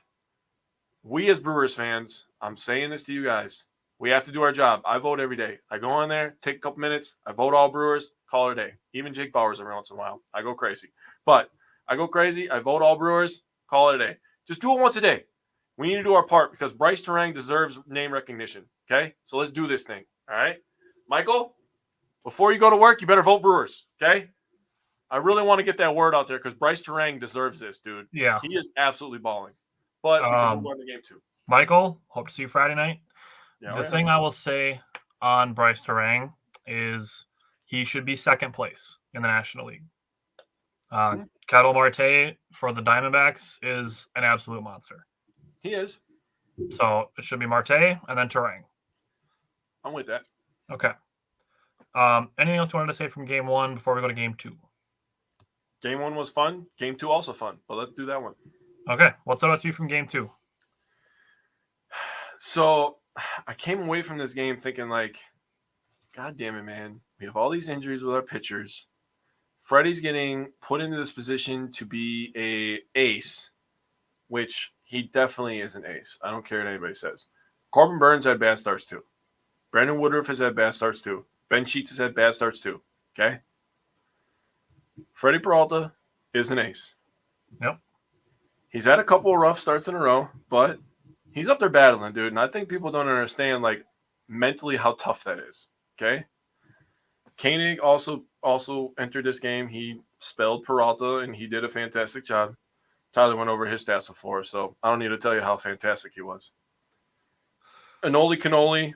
we as Brewers fans, I'm saying this to you guys, we have to do our job. I vote every day. I go on there, take a couple minutes, I vote all Brewers, call it a day. Even Jake Bauers every once in a while. I go crazy. But I go crazy, I vote all Brewers, call it a day. Just do it once a day. We need to do our part because Bryce Terang deserves name recognition. Okay? So let's do this thing. All right? Michael, before you go to work, you better vote Brewers. Okay? I really want to get that word out there because Bryce Terang deserves this, dude. Yeah. He is absolutely balling. But we can move on to game 2. Michael, hope to see you Friday night. Yeah, the thing I will say on Bryce Terang is he should be second place in the National League. Ketel Marte for the Diamondbacks is an absolute monster. He is. So it should be Marte and then Terang. I'm with that. Okay. Anything else you wanted to say from game 1 before we go to game 2? Game 1 was fun. Game 2 also fun. But let's do that one. Okay. What's up to you from game 2? So I came away from this game thinking like, God damn it, man. We have all these injuries with our pitchers. Freddie's getting put into this position to be a ace, which he definitely is an ace. I don't care what anybody says. Corbin Burns had bad starts too. Brandon Woodruff has had bad starts too. Ben Sheets has had bad starts too. Okay? Freddie Peralta is an ace. Yep. He's had a couple of rough starts in a row, but he's up there battling, dude. And I think people don't understand, like, mentally how tough that is. Okay? Koenig also entered this game. He spelled Peralta, and he did a fantastic job. Tyler went over his stats before, so I don't need to tell you how fantastic he was. Anoli Cannoli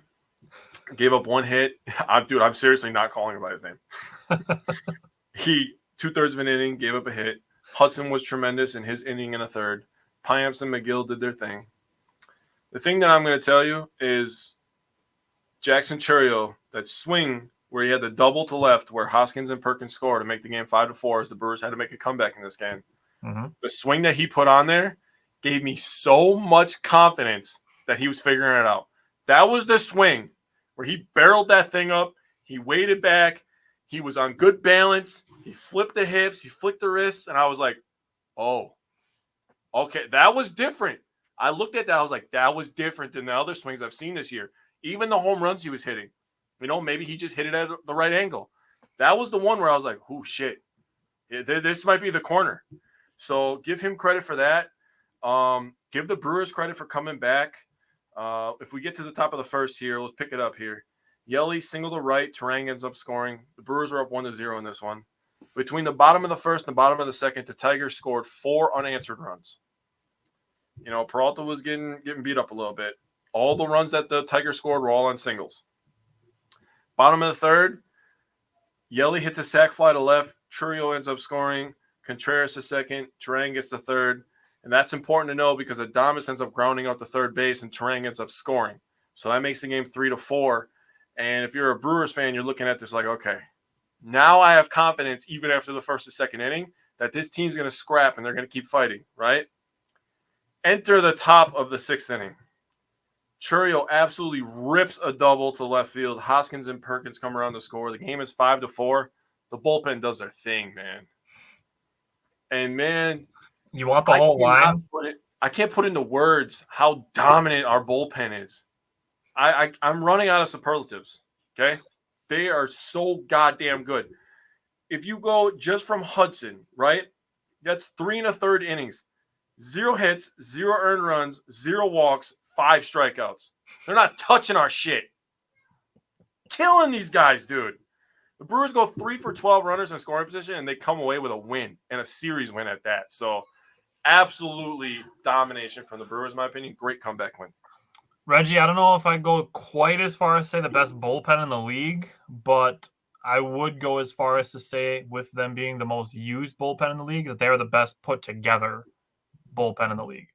gave up 1 hit. I'm seriously not calling him by his name. He, 2/3 of an inning, gave up a hit. Hudson was tremendous in his inning and a third. Piamps and McGill did their thing. The thing that I'm going to tell you is Jackson Chourio, that swing where he had the double to left where Hoskins and Perkins scored to make the game 5-4 as the Brewers had to make a comeback in this game. Mm-hmm. The swing that he put on there gave me so much confidence that he was figuring it out. That was the swing where he barreled that thing up. He weighted back. He was on good balance. He flipped the hips. He flicked the wrists. And I was like, oh, okay, that was different. I looked at that. I was like, that was different than the other swings I've seen this year. Even the home runs he was hitting. You know, maybe he just hit it at the right angle. That was the one where I was like, oh, shit. This might be the corner. So give him credit for that. Give the Brewers credit for coming back. If we get to the top of the first here, let's pick it up here. Yelly single to right. Terang ends up scoring. The Brewers are up 1-0 in this one. Between the bottom of the first and the bottom of the second, the Tigers scored 4 unanswered runs. You know, Peralta was getting beat up a little bit. All the runs that the Tigers scored were all on singles. Bottom of the third, Yelly hits a sac fly to left. Chourio ends up scoring. Contreras to second. Terang gets the third. And that's important to know because Adames ends up grounding out to third base and Terang ends up scoring. So that makes the game 3-4. And if you're a Brewers fan, you're looking at this like, okay, now I have confidence even after the first and second inning that this team's going to scrap and they're going to keep fighting, right? Enter the top of the 6th inning. Chourio absolutely rips a double to left field. Hoskins and Perkins come around to score. The game is 5-4. The bullpen does their thing, man. And, man, you want the whole line? I can't put into words how dominant our bullpen is. I'm running out of superlatives, okay? They are so goddamn good. If you go just from Hudson, right, that's 3 1/3 innings. 0 hits, 0 earned runs, 0 walks, 5 strikeouts. They're not touching our shit. Killing these guys, dude. The Brewers go 3 for 12 runners in scoring position, and they come away with a win, and a series win at that. So, absolutely domination from the Brewers, in my opinion. Great comeback win. Reggie, I don't know if I'd go quite as far as say the best bullpen in the league, but I would go as far as to say with them being the most used bullpen in the league, that they're the best put together bullpen in the league.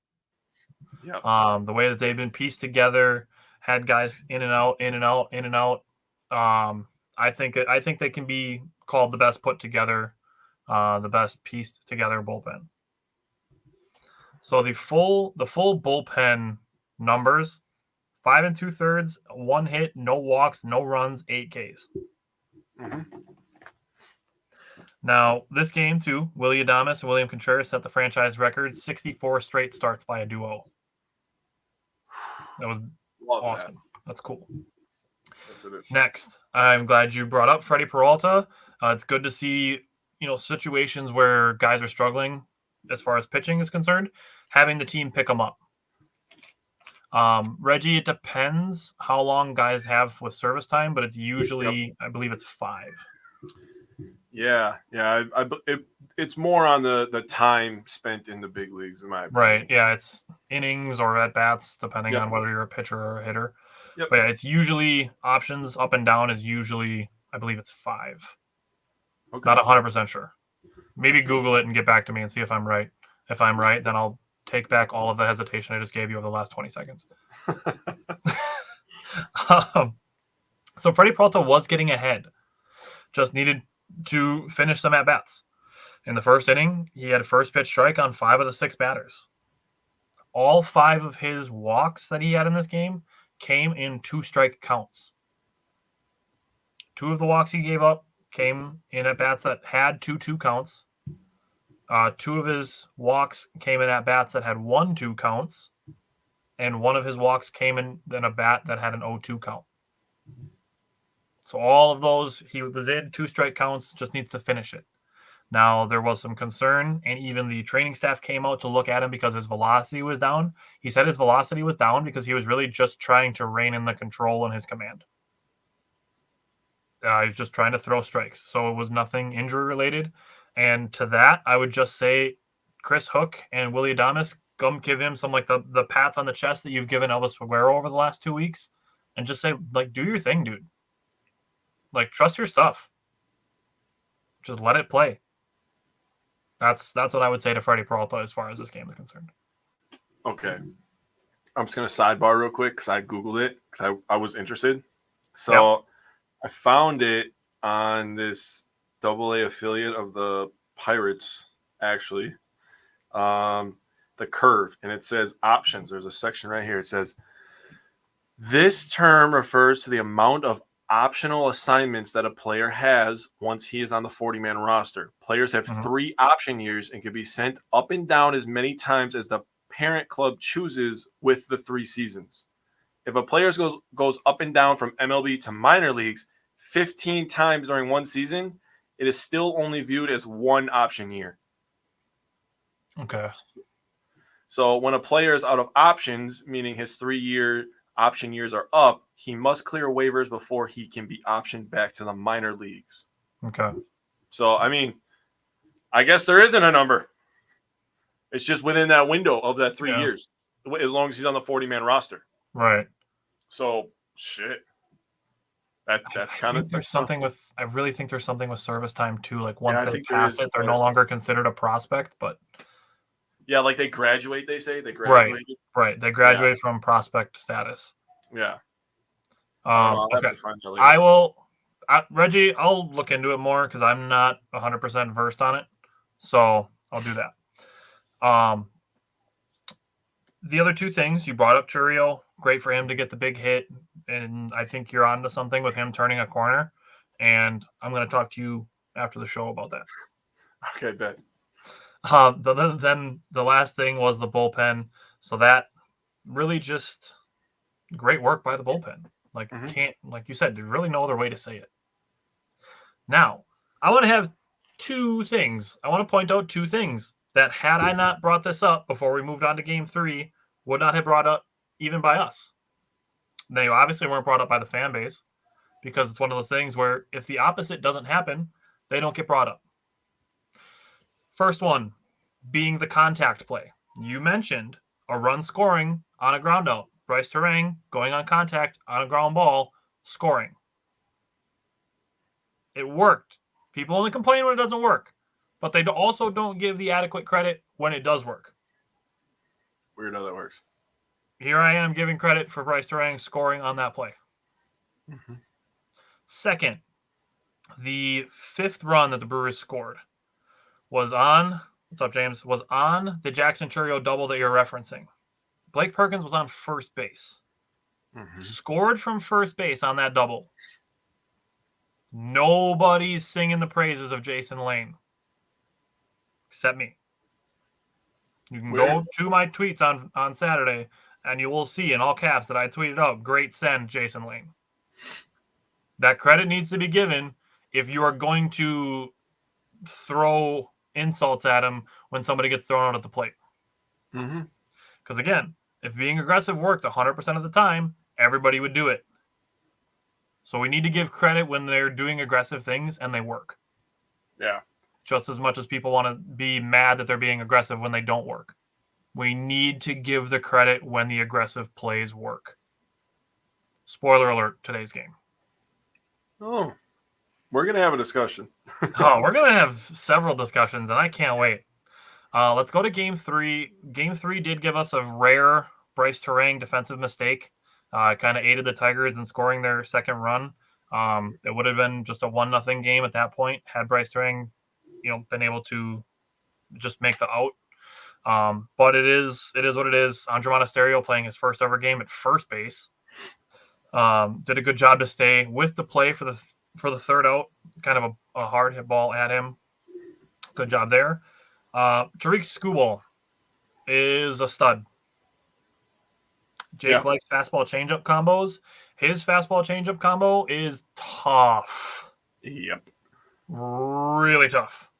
Yeah. The way that they've been pieced together, had guys in and out, in and out, in and out. I think they can be called the best put together, the best pieced together bullpen. So the full bullpen numbers: 5 2/3, 1 hit, no walks, no runs, 8 Ks. Mm-hmm. Now, this game, too, Willie Adames and William Contreras set the franchise record, 64 straight starts by a duo. That was awesome. That's cool. Yes, it is. Next, I'm glad you brought up Freddie Peralta. It's good to see, situations where guys are struggling as far as pitching is concerned, having the team pick them up. Reggie, it depends how long guys have with service time, but it's usually, I believe it's 5. Yeah. It's more on the time spent in the big leagues, in my opinion. Right. Yeah, it's innings or at bats, depending on whether you're a pitcher or a hitter. Yep. But yeah, it's usually options up and down is usually, I believe it's 5. Okay. Not 100% sure. Maybe Google it and get back to me and see if I'm right. If I'm right, then I'll take back all of the hesitation I just gave you over the last 20 seconds. So Freddie Peralta was getting ahead. Just needed to finish some at-bats. In the first inning, he had a first pitch strike on 5 of the 6 batters. All 5 of his walks that he had in this game came in 2-strike counts. 2 of the walks he gave up came in at-bats that had 2-2 counts. 2 of his walks came in at-bats that had 1-2 counts. And 1 of his walks came in a bat that had an 0-2 count. So all of those, he was in 2-strike counts, just needs to finish it. Now, there was some concern, and even the training staff came out to look at him because his velocity was down. He said his velocity was down because he was really just trying to rein in the control in his command. He was just trying to throw strikes, so it was nothing injury-related. And to that, I would just say Chris Hook and Willie Adames, come give him some, the pats on the chest that you've given Elvis Peguero over the last 2 weeks, and just say, do your thing, dude. Trust your stuff. Just let it play. That's what I would say to Freddie Peralta as far as this game is concerned. Okay. I'm just going to sidebar real quick because I Googled it because I was interested. So I found it on this AA affiliate of the Pirates, actually. The Curve. And it says options. There's a section right here. It says, this term refers to the amount of optional assignments that a player has once he is on the 40-man roster. Players have 3 option years and can be sent up and down as many times as the parent club chooses with the 3 seasons. If a player goes up and down from MLB to minor leagues 15 times during one season, it is still only viewed as 1 option year. Okay. So when a player is out of options, meaning his 3-year option years are up, he must clear waivers before he can be optioned back to the minor leagues. Okay. So, I guess there isn't a number. It's just within that window of that 3 years, as long as he's on the 40-man roster. Right. So, shit. That's kind of... There's something with... I really think there's something with service time, too. Once they pass it, they're no longer considered a prospect, but... Yeah, they graduate, they say. They graduate. Right. They graduate from prospect status. Yeah. Okay. I will... Reggie, I'll look into it more because I'm not 100% versed on it. So I'll do that. The other 2 things, you brought up Churio. Great for him to get the big hit. And I think you're on to something with him turning a corner. And I'm going to talk to you after the show about that. Okay, bet. Then the last thing was the bullpen. So that really just great work by the bullpen. Can't, like you said, there's really no other way to say it. Now, I want to have 2 things. I want to point out 2 things that had I not brought this up before we moved on to game 3, would not have brought up even by us. They obviously weren't brought up by the fan base because it's one of those things where if the opposite doesn't happen, they don't get brought up. First one being the contact play. You mentioned a run scoring on a ground out. Bryce Terang going on contact on a ground ball, scoring. It worked. People only complain when it doesn't work, but they also don't give the adequate credit when it does work. Weird how that works. here I am giving credit for Bryce Terang scoring on that play. Mhm. Second, the fifth run that the Brewers scored was on, what's up, James? Was on the Jackson Chourio double that you're referencing. Blake Perkins was on first base. Scored from first base on that double. Nobody's singing the praises of Jason Lane. Except me. You can Weird. go to my tweets on Saturday, and you will see in all caps that I tweeted out, great send, Jason Lane. That credit needs to be given if you are going to throw insults at him when somebody gets thrown out at the plate. Because again, if being aggressive worked 100% of the time, everybody would do it. So we need to give credit when they're doing aggressive things and they work. Yeah. Just as much as people want to be mad that they're being aggressive when they don't work. We need to give the credit when the aggressive plays work. Spoiler alert, today's game. Oh, we're going to have a discussion. We're going to have several discussions, and I can't wait. Let's go to Game 3. Game 3 did give us a rare Bryce Terang defensive mistake. Kind of aided the Tigers in scoring their second run. It would have been just a 1-0 game at that point had Bryce Terang, been able to just make the out. But it is what it is. Andre Monasterio playing his first ever game at first base. Did a good job to stay with the play for the third out. Kind of a hard hit ball at him. Good job there. Tariq Skubal is a stud. Jake likes fastball changeup combos. His fastball changeup combo is tough. Yep. Really tough.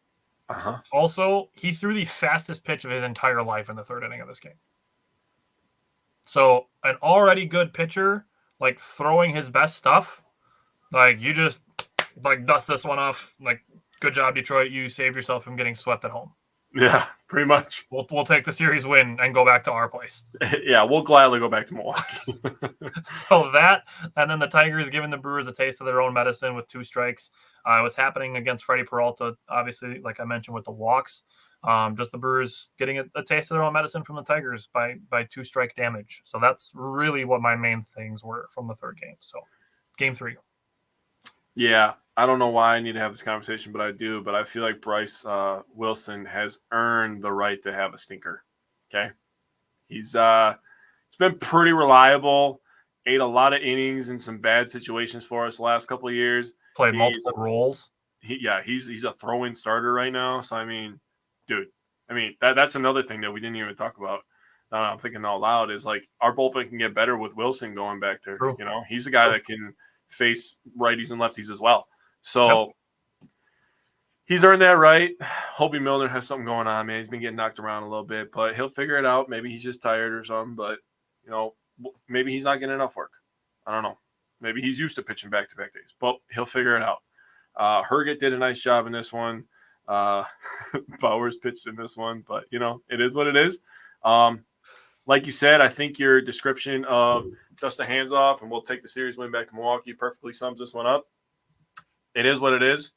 Uh-huh. Also, he threw the fastest pitch of his entire life in the third inning of this game. So, an already good pitcher, like throwing his best stuff, like you just dust this one off. Like, good job, Detroit. You saved yourself from getting swept at home. Yeah, pretty much. We'll take the series win and go back to our place. Yeah, we'll gladly go back to Milwaukee. So that, and then the Tigers giving the Brewers a taste of their own medicine with 2 strikes. It was happening against Freddie Peralta, obviously, like I mentioned, with the walks. Just the Brewers getting a taste of their own medicine from the Tigers by 2-strike damage. So that's really what my main things were from the third game. So, Game 3. Yeah, I don't know why I need to have this conversation, but I do. But I feel like Bryce Wilson has earned the right to have a stinker. Okay, he's been pretty reliable. Ate a lot of innings in some bad situations for us the last couple of years. Played multiple roles. He's a throw-in starter right now. So I mean, dude, that's another thing that we didn't even talk about. I'm thinking out loud is like our bullpen can get better with Wilson going back there. True. He's the guy that can face righties and lefties as well. So he's earned that right. Hobie Milner has something going on, man. He's been getting knocked around a little bit, but he'll figure it out. Maybe he's just tired or something, but maybe he's not getting enough work. I don't know. Maybe he's used to pitching back-to-back days, but he'll figure it out. Herget did a nice job in this one. Bowers pitched in this one, but it is what it is. Like you said, I think your description of dust the hands off and we'll take the series win back to Milwaukee perfectly sums this one up. It is what it is.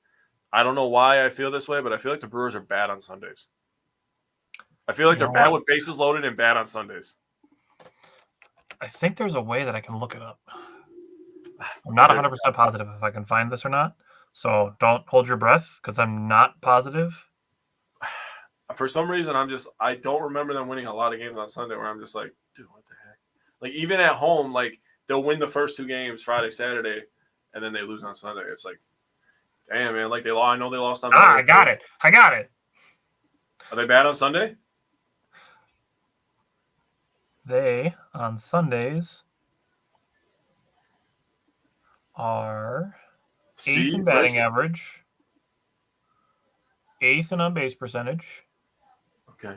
I don't know why I feel this way, but I feel like the Brewers are bad on Sundays. I feel like they're bad with bases loaded and bad on Sundays. I think there's a way that I can look it up. I'm not 100% positive if I can find this or not. So don't hold your breath because I'm not positive. For some reason, I don't remember them winning a lot of games on Sunday where I'm just like, dude, what the heck? Like, even at home, like, they'll win the first 2 games Friday, Saturday, and then they lose on Sunday. It's like, damn, man. Like, I know they lost on I got it. Are they bad on Sunday? They, on Sundays, are 8th in batting average, 8th in on-base percentage. Okay.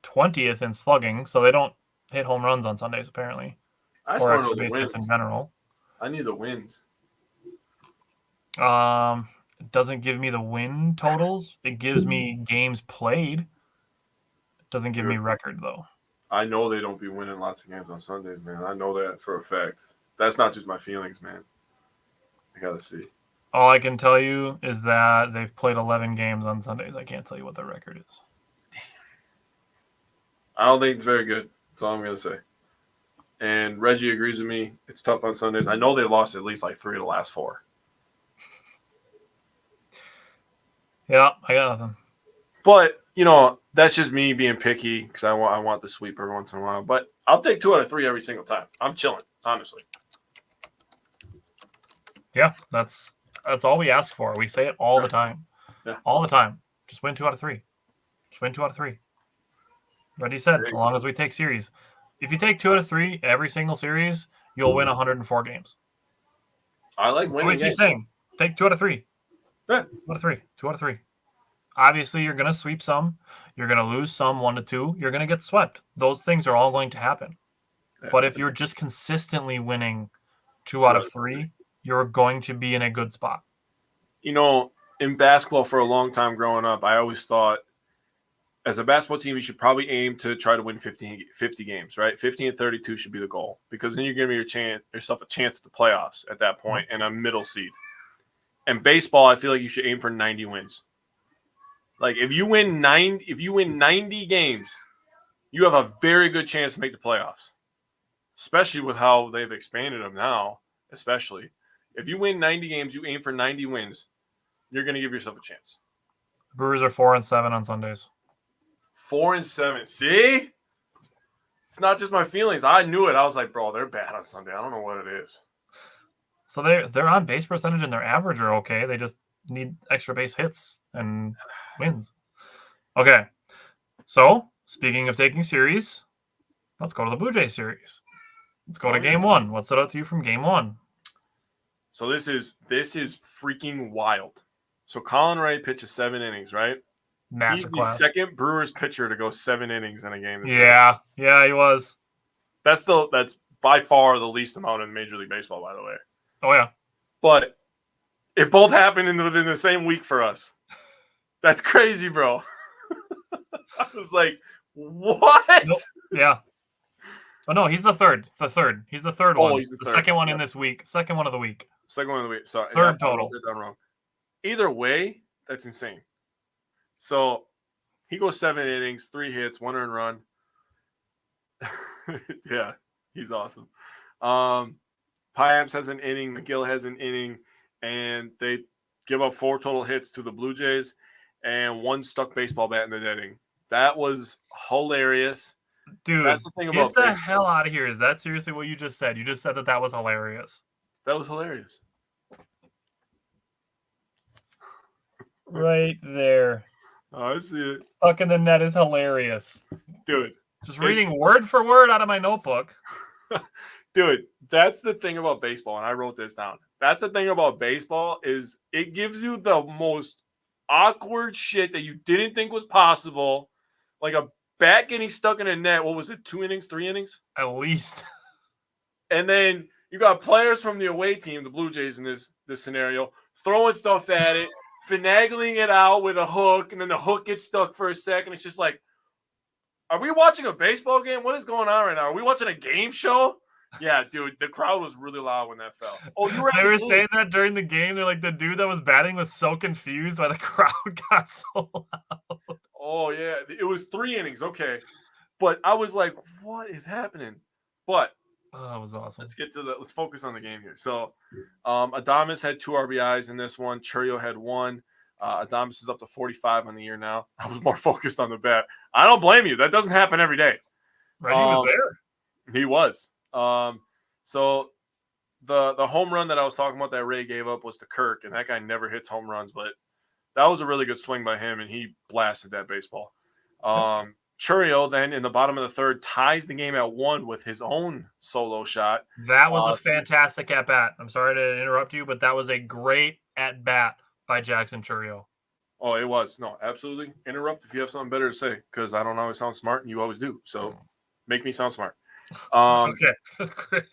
20th in slugging, so they don't hit home runs on Sundays, apparently. I just want to know the wins. In general. I need the wins. It doesn't give me the win totals. It gives me games played. It doesn't give me record, though. I know they don't be winning lots of games on Sundays, man. I know that for a fact. That's not just my feelings, man. I got to see. All I can tell you is that they've played 11 games on Sundays. I can't tell you what their record is. I don't think it's very good. That's all I'm going to say. And Reggie agrees with me. It's tough on Sundays. I know they've lost at least like 3 of the last 4. Yeah, I got nothing. But, that's just me being picky because I want the sweep every once in a while. But I'll take 2 out of 3 every single time. I'm chilling, honestly. Yeah, that's all we ask for. We say it all the time. Yeah. All the time. Just win 2 out of 3. Just win 2 out of 3. Reggie said, as long as we take series. If you take 2 out of 3 every single series, you'll win 104 games. I like So winning. we keep saying, take 2 out of 3. Yeah. 2 out of 3. 2 out of 3. Obviously, you're going to sweep some. You're going to lose some 1 to 2. You're going to get swept. Those things are all going to happen. Yeah. But if you're just consistently winning 2 out of 3, you're going to be in a good spot. In basketball for a long time growing up, I always thought as a basketball team, you should probably aim to try to win 50 games, right? 50 and 32 should be the goal because then you're giving yourself a chance at the playoffs at that point and a middle seed. And baseball, I feel like you should aim for 90 wins. Like if you win 90 games, you have a very good chance to make the playoffs, especially with how they've expanded them now. Especially if you win 90 games, you aim for 90 wins, you're going to give yourself a chance. The Brewers are 4-7 on Sundays. 4-7. See? It's not just my feelings. I knew it. I was like, bro, they're bad on Sunday. I don't know what it is. So their on base percentage and their average are okay. They just need extra base hits and wins. Okay. So speaking of taking series, let's go to the Blue Jays series. Let's go to game 1. What stood out to you from game 1? So this is freaking wild. So Colin Ray pitches 7 innings, right? He's the second Brewers pitcher to go 7 innings in a game. Yeah, he was. That's by far the least amount in Major League Baseball, by the way. Oh yeah, but it both happened within the same week for us. That's crazy, bro. I was like, what? Nope. Yeah. Oh no, he's the third. He's the third one. He's the third. Second one in this week. Second one of the week. Second one of the week. Sorry. Third total. I'm wrong. Either way, that's insane. So he goes 7 innings, 3 hits, 1 earned run. Yeah, he's awesome. Piamps has an inning, McGill has an inning, and they give up 4 total hits to the Blue Jays and 1 stuck baseball bat in the netting. That was hilarious. Dude, that's the thing get about the baseball. hell out of here. Is that seriously what you just said? You just said that was hilarious. That was hilarious. Right there. Oh, I see it. Stuck in the net is hilarious. Dude. Just reading word for word out of my notebook. Dude, that's the thing about baseball, and I wrote this down. That's the thing about baseball is it gives you the most awkward shit that you didn't think was possible. Like a bat getting stuck in a net. What was it, 2 innings, 3 innings? At least. And then you got players from the away team, the Blue Jays in this scenario, throwing stuff at it, finagling it out with a hook, and then the hook gets stuck for a second. It's just like, are we watching a baseball game? What is going on right now? Are we watching a game show? Yeah, dude, the crowd was really loud when that fell. Oh, you were They were saying that during the game. They're like, the dude that was batting was so confused why the crowd got so loud. Oh, yeah. It was 3 innings. Okay. But I was like, what is happening? But that was awesome. Let's focus on the game here. So Adames had 2 RBIs in this one. Churio had 1. Adames is up to 45 on the year now. I was more focused on the bat. I don't blame you. That doesn't happen every day. Reggie was there. He was. So the home run that I was talking about that Ray gave up was to Kirk, and that guy never hits home runs, but that was a really good swing by him, and he blasted that baseball. Churio then in the bottom of the 3rd ties the game at 1 with his own solo shot. That was a fantastic at-bat. I'm sorry to interrupt you, but that was a great at-bat by Jackson Churio. Oh, it was. No, absolutely. Interrupt if you have something better to say, because I don't always sound smart, and you always do. So make me sound smart. Okay, great.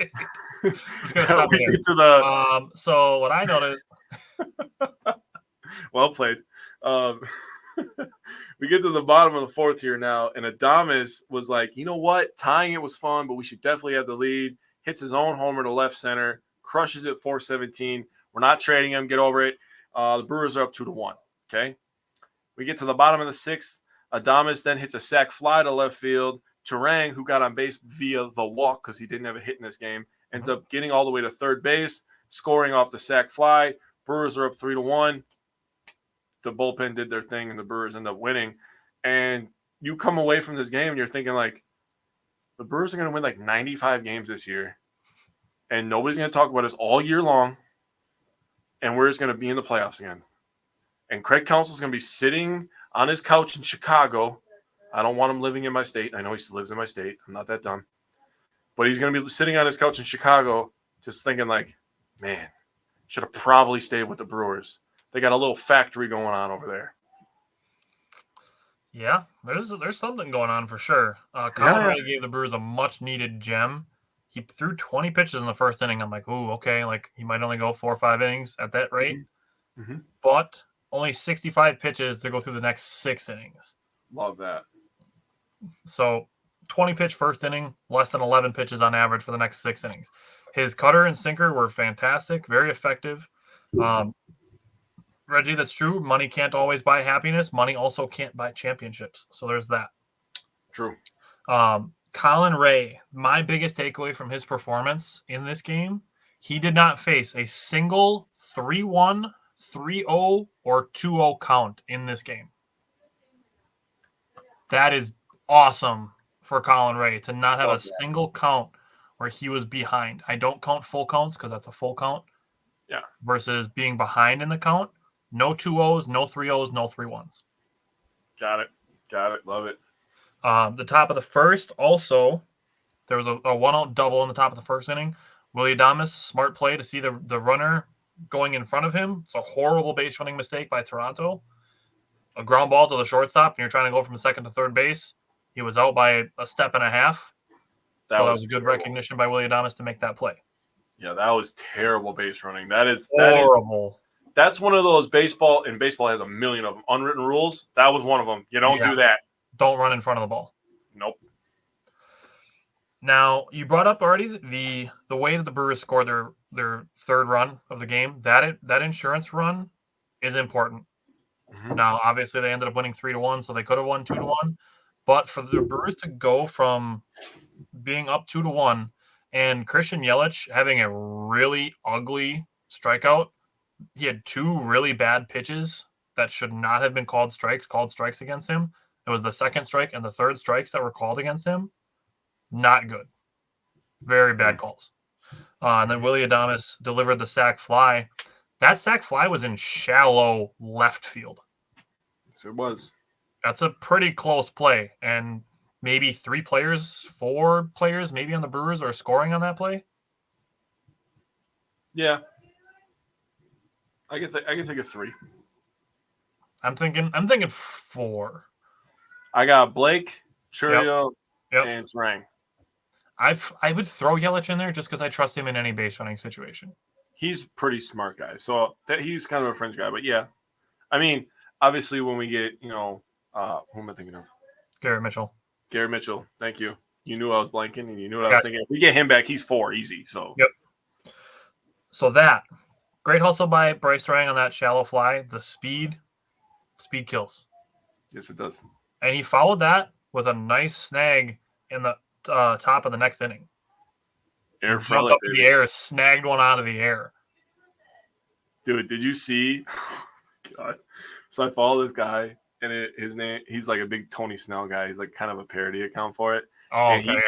Just gonna stop we there. get to the So what I noticed. Well played. We get to the bottom of the 4th here now, and Adames was like, you know what? Tying it was fun, but we should definitely have the lead. Hits his own homer to left center, crushes it 417. We're not trading him. Get over it. The Brewers are up 2-1. Okay. We get to the bottom of the 6th. Adames then hits a sac fly to left field. Turang, who got on base via the walk because he didn't have a hit in this game, ends up getting all the way to third base, scoring off the sac fly. Brewers are up 3-1. The bullpen did their thing, and the Brewers end up winning. And you come away from this game, and you're thinking, like, the Brewers are going to win, like, 95 games this year, and nobody's going to talk about us all year long, and we're just going to be in the playoffs again. And Craig Counsell's going to be sitting on his couch in Chicago. I don't want him living in my state. I know he still lives in my state. I'm not that dumb. But he's going to be sitting on his couch in Chicago just thinking, like, man, should have probably stayed with the Brewers. They got a little factory going on over there. Yeah, there's something going on for sure. Colin Ray gave the Brewers a much-needed gem. He threw 20 pitches in the first inning. I'm like, ooh, okay, like he might only go 4 or 5 innings at that rate. Mm-hmm. But only 65 pitches to go through the next 6 innings. Love that. So 20-pitch first inning, less than 11 pitches on average for the next 6 innings. His cutter and sinker were fantastic, very effective. Reggie, that's true. Money can't always buy happiness. Money also can't buy championships. So there's that. True. Colin Ray, my biggest takeaway from his performance in this game, he did not face a single 3-1, 3-0, or 2-0 count in this game. That is awesome for Colin Ray to not have a single count where he was behind. I don't count full counts because that's a full count. Yeah. Versus being behind in the count. No 2-0s, no 3-0s, no 3-1s. Got it. Love it. The top of the first, also, there was a 1-out double in the top of the first inning. Willie Adames, smart play to see the runner going in front of him. It's a horrible base running mistake by Toronto. A ground ball to the shortstop, and you're trying to go from second to third base. He was out by a step and a half. That was a good recognition by Willie Adames to make that play. Yeah, that was terrible base running. That is horrible. That's one of those baseball has a million of them. Unwritten rules. That was one of them. You don't do that. Don't run in front of the ball. Nope. Now, you brought up already the way that the Brewers scored their third run of the game. That insurance run is important. Mm-hmm. Now, obviously, they ended up winning 3-1, so they could have won 2-1. But for the Brewers to go from being up 2-1 and Christian Yelich having a really ugly strikeout, he had 2 really bad pitches that should not have been called strikes against him. It was the second strike and the third strikes that were called against him. Not good. Very bad calls. And then Willie Adames delivered the sac fly. That sac fly was in shallow left field. Yes, it was. That's a pretty close play. And maybe 4 players maybe on the Brewers are scoring on that play. Yeah. I can think of 3. I'm thinking 4. I got Blake, Churio, and Turang. I would throw Yelich in there just because I trust him in any base running situation. He's a pretty smart guy, so he's kind of a fringe guy. But yeah, I mean, obviously when we get who am I thinking of? Garrett Mitchell. Thank you. You knew I was blanking, and you knew what I was thinking. If we get him back, he's 4 easy. So yep. So that great hustle by Bryce Turang on that shallow fly. The speed kills. Yes, it does. And he followed that with a nice snag in the top of the next inning. Jumped up in the air, snagged one out of the air. Dude, did you see? God. So I follow this guy, and his name, he's like a big Tony Snell guy. He's like kind of a parody account for it. Oh, and okay.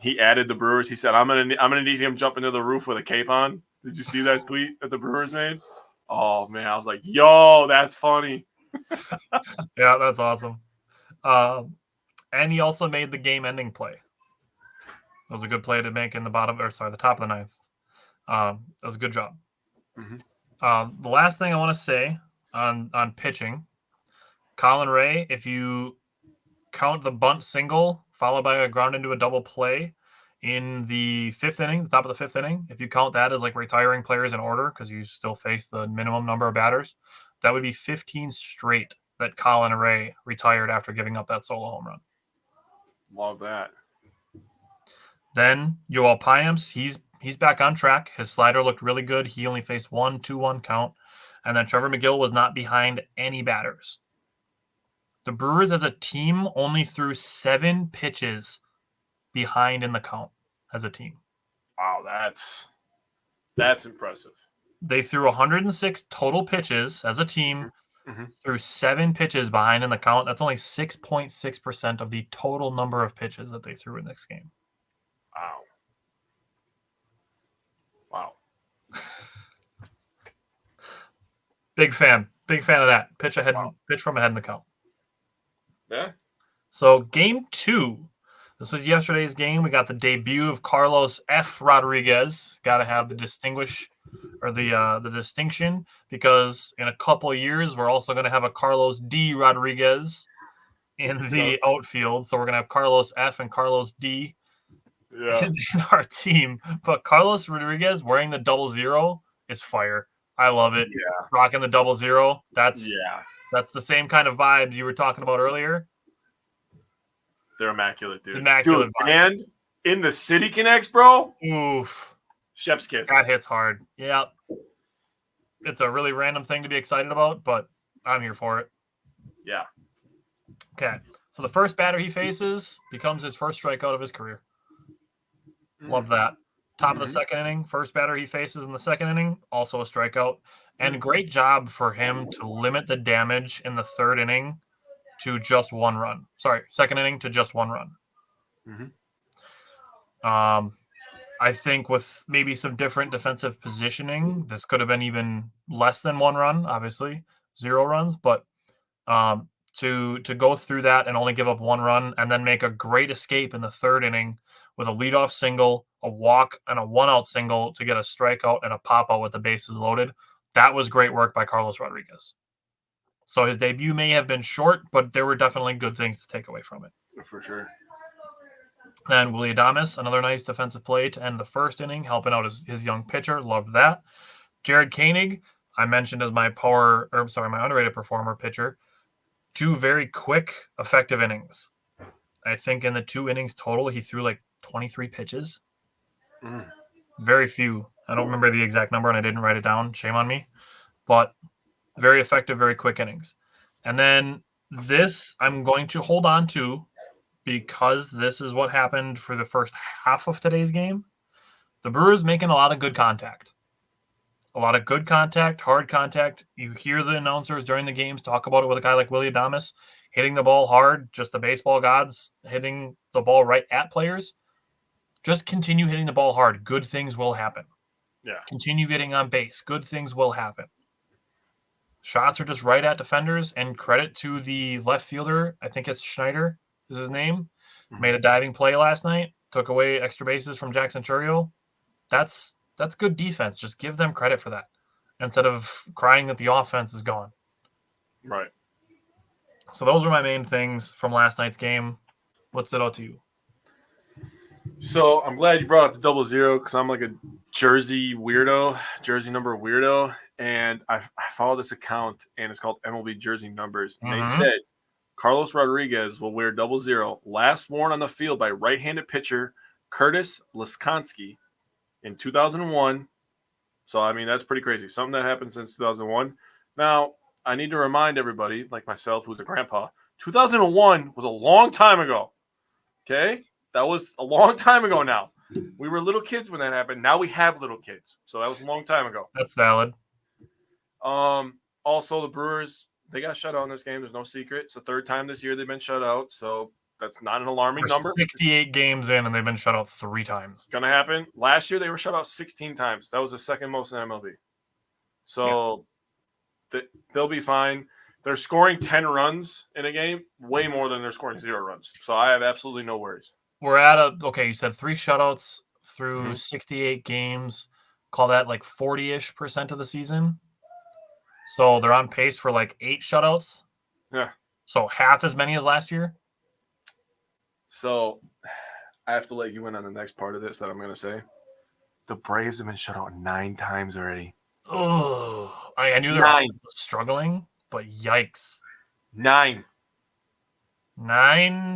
He added the Brewers. He said, "I'm gonna need him jumping to the roof with a cape on." Did you see that tweet that the Brewers made? Oh man, I was like, "Yo, that's funny." Yeah, that's awesome. And he also made the game-ending play. That was a good play to make in the top of the ninth. That was a good job. Mm-hmm. The last thing I want to say on pitching, Colin Ray, if you count the bunt single followed by a ground into a double play in the 5th inning, the top of the 5th inning, if you count that as like retiring players in order because you still face the minimum number of batters, that would be 15 straight that Colin Ray retired after giving up that solo home run. Love that. Then Yoel Payamps, he's back on track. His slider looked really good. He only faced 1-2-1 count. And then Trevor McGill was not behind any batters. The Brewers as a team only threw 7 pitches behind in the count as a team. Wow, that's impressive. They threw 106 total pitches as a team, Mm-hmm. threw 7 pitches behind in the count. That's only 6.6% of the total number of pitches that they threw in this game. Wow. Wow. Big fan of that. Pitch from ahead in the count. Yeah. So game 2, this was yesterday's game. We got the debut of Carlos F. Rodriguez. Got to have the distinction, because in a couple of years we're also going to have a Carlos D. Rodriguez in the outfield. So we're going to have Carlos F. and Carlos D. in our team. But Carlos Rodriguez wearing the 00 is fire. I love it. Yeah. Rocking the 00. That's the same kind of vibes you were talking about earlier. They're immaculate, dude. Immaculate vibes. And in the City Connects, bro. Oof. Chef's kiss. That hits hard. Yeah. It's a really random thing to be excited about, but I'm here for it. Yeah. Okay. So the first batter he faces becomes his first strikeout of his career. Love that. Top of the second inning, first batter he faces in the second inning, also a strikeout. And great job for him to limit the damage in the third inning to just 1 run. Sorry, second inning to just 1 run. I think with maybe some different defensive positioning, this could have been even less than 1 run, obviously, 0 runs. But to go through that and only give up 1 run and then make a great escape in the third inning with a leadoff single, a walk, and a 1-out single to get a strikeout and a pop-out with the bases loaded, that was great work by Carlos Rodriguez. So his debut may have been short, but there were definitely good things to take away from it. For sure. And Willie Adames, another nice defensive play to end the first inning, helping out his young pitcher. Loved that. Jared Koenig, I mentioned as my underrated performer pitcher. 2 very quick, effective innings. I think in the 2 innings total, he threw like 23 pitches. Very few. I don't remember the exact number, and I didn't write it down. Shame on me. But very effective, very quick innings. And then this I'm going to hold on to, because this is what happened for the first half of today's game. The Brewers making a lot of good contact. A lot of good contact, hard contact. You hear the announcers during the games talk about it with a guy like Willie Adames hitting the ball hard, just the baseball gods hitting the ball right at players. Just continue hitting the ball hard. Good things will happen. Yeah. Continue getting on base. Good things will happen. Shots are just right at defenders, and credit to the left fielder. I think it's Schneider is his name. Made a diving play last night. Took away extra bases from Jackson Chourio. That's good defense. Just give them credit for that instead of crying that the offense is gone. Right. So those are my main things from last night's game. What stood out to you? So I'm glad you brought up the 00, because I'm like a jersey number weirdo. And I follow this account, and it's called MLB Jersey Numbers. And they said Carlos Rodriguez will wear 00, last worn on the field by right-handed pitcher Curtis Laskonski in 2001. So, I mean, that's pretty crazy. Something that happened since 2001. Now, I need to remind everybody, like myself, who's a grandpa, 2001 was a long time ago. Okay? That was a long time ago now. We were little kids when that happened. Now we have little kids. So that was a long time ago. That's valid. Also, the Brewers, they got shut out in this game. There's no secret. It's the 3rd time this year they've been shut out. So that's not an alarming number. 68 games in, and they've been shut out 3 times. It's going to happen. Last year, they were shut out 16 times. That was the 2nd most in MLB. So they'll be fine. They're scoring 10 runs in a game, way more than they're scoring 0 runs. So I have absolutely no worries. We're at you said 3 shutouts through 68 games. Call that like 40-ish% of the season. So they're on pace for like 8 shutouts. Yeah. So half as many as last year. So I have to let you in on the next part of this that I'm going to say. The Braves have been shut out 9 times already. Oh, I knew they were struggling, but yikes. 9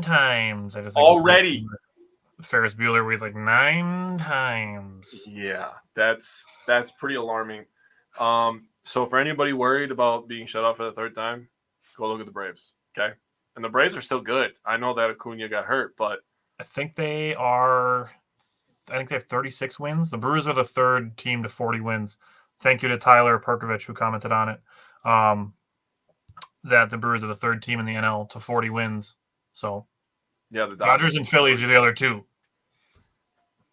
times. I just already. Ferris Bueller was like 9 times. Yeah, that's pretty alarming. So for anybody worried about being shut out for the 3rd time, go look at the Braves. Okay. And the Braves are still good. I know that Acuna got hurt, but I think they are. I think they have 36 wins. The Brewers are the third team to 40 wins. Thank you to Tyler Perkovich who commented on it. That the Brewers are the third team in the NL to 40 wins. So Yeah, the Dodgers and Phillies are the other two.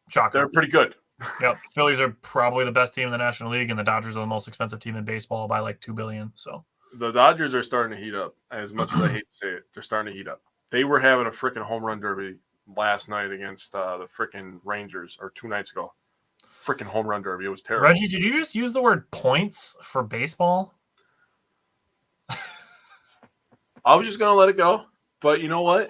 Shocker. They're pretty good. Yep. Phillies are probably the best team in the National League, and the Dodgers are the most expensive team in baseball by like $2 billion. So the Dodgers are starting to heat up. As much as I hate to say it, they're starting to heat up. They were having a freaking home run derby last night against the freaking Rangers, or 2 nights ago. Freaking home run derby. It was terrible. Reggie, did you just use the word points for baseball? I was just gonna let it go, but you know what?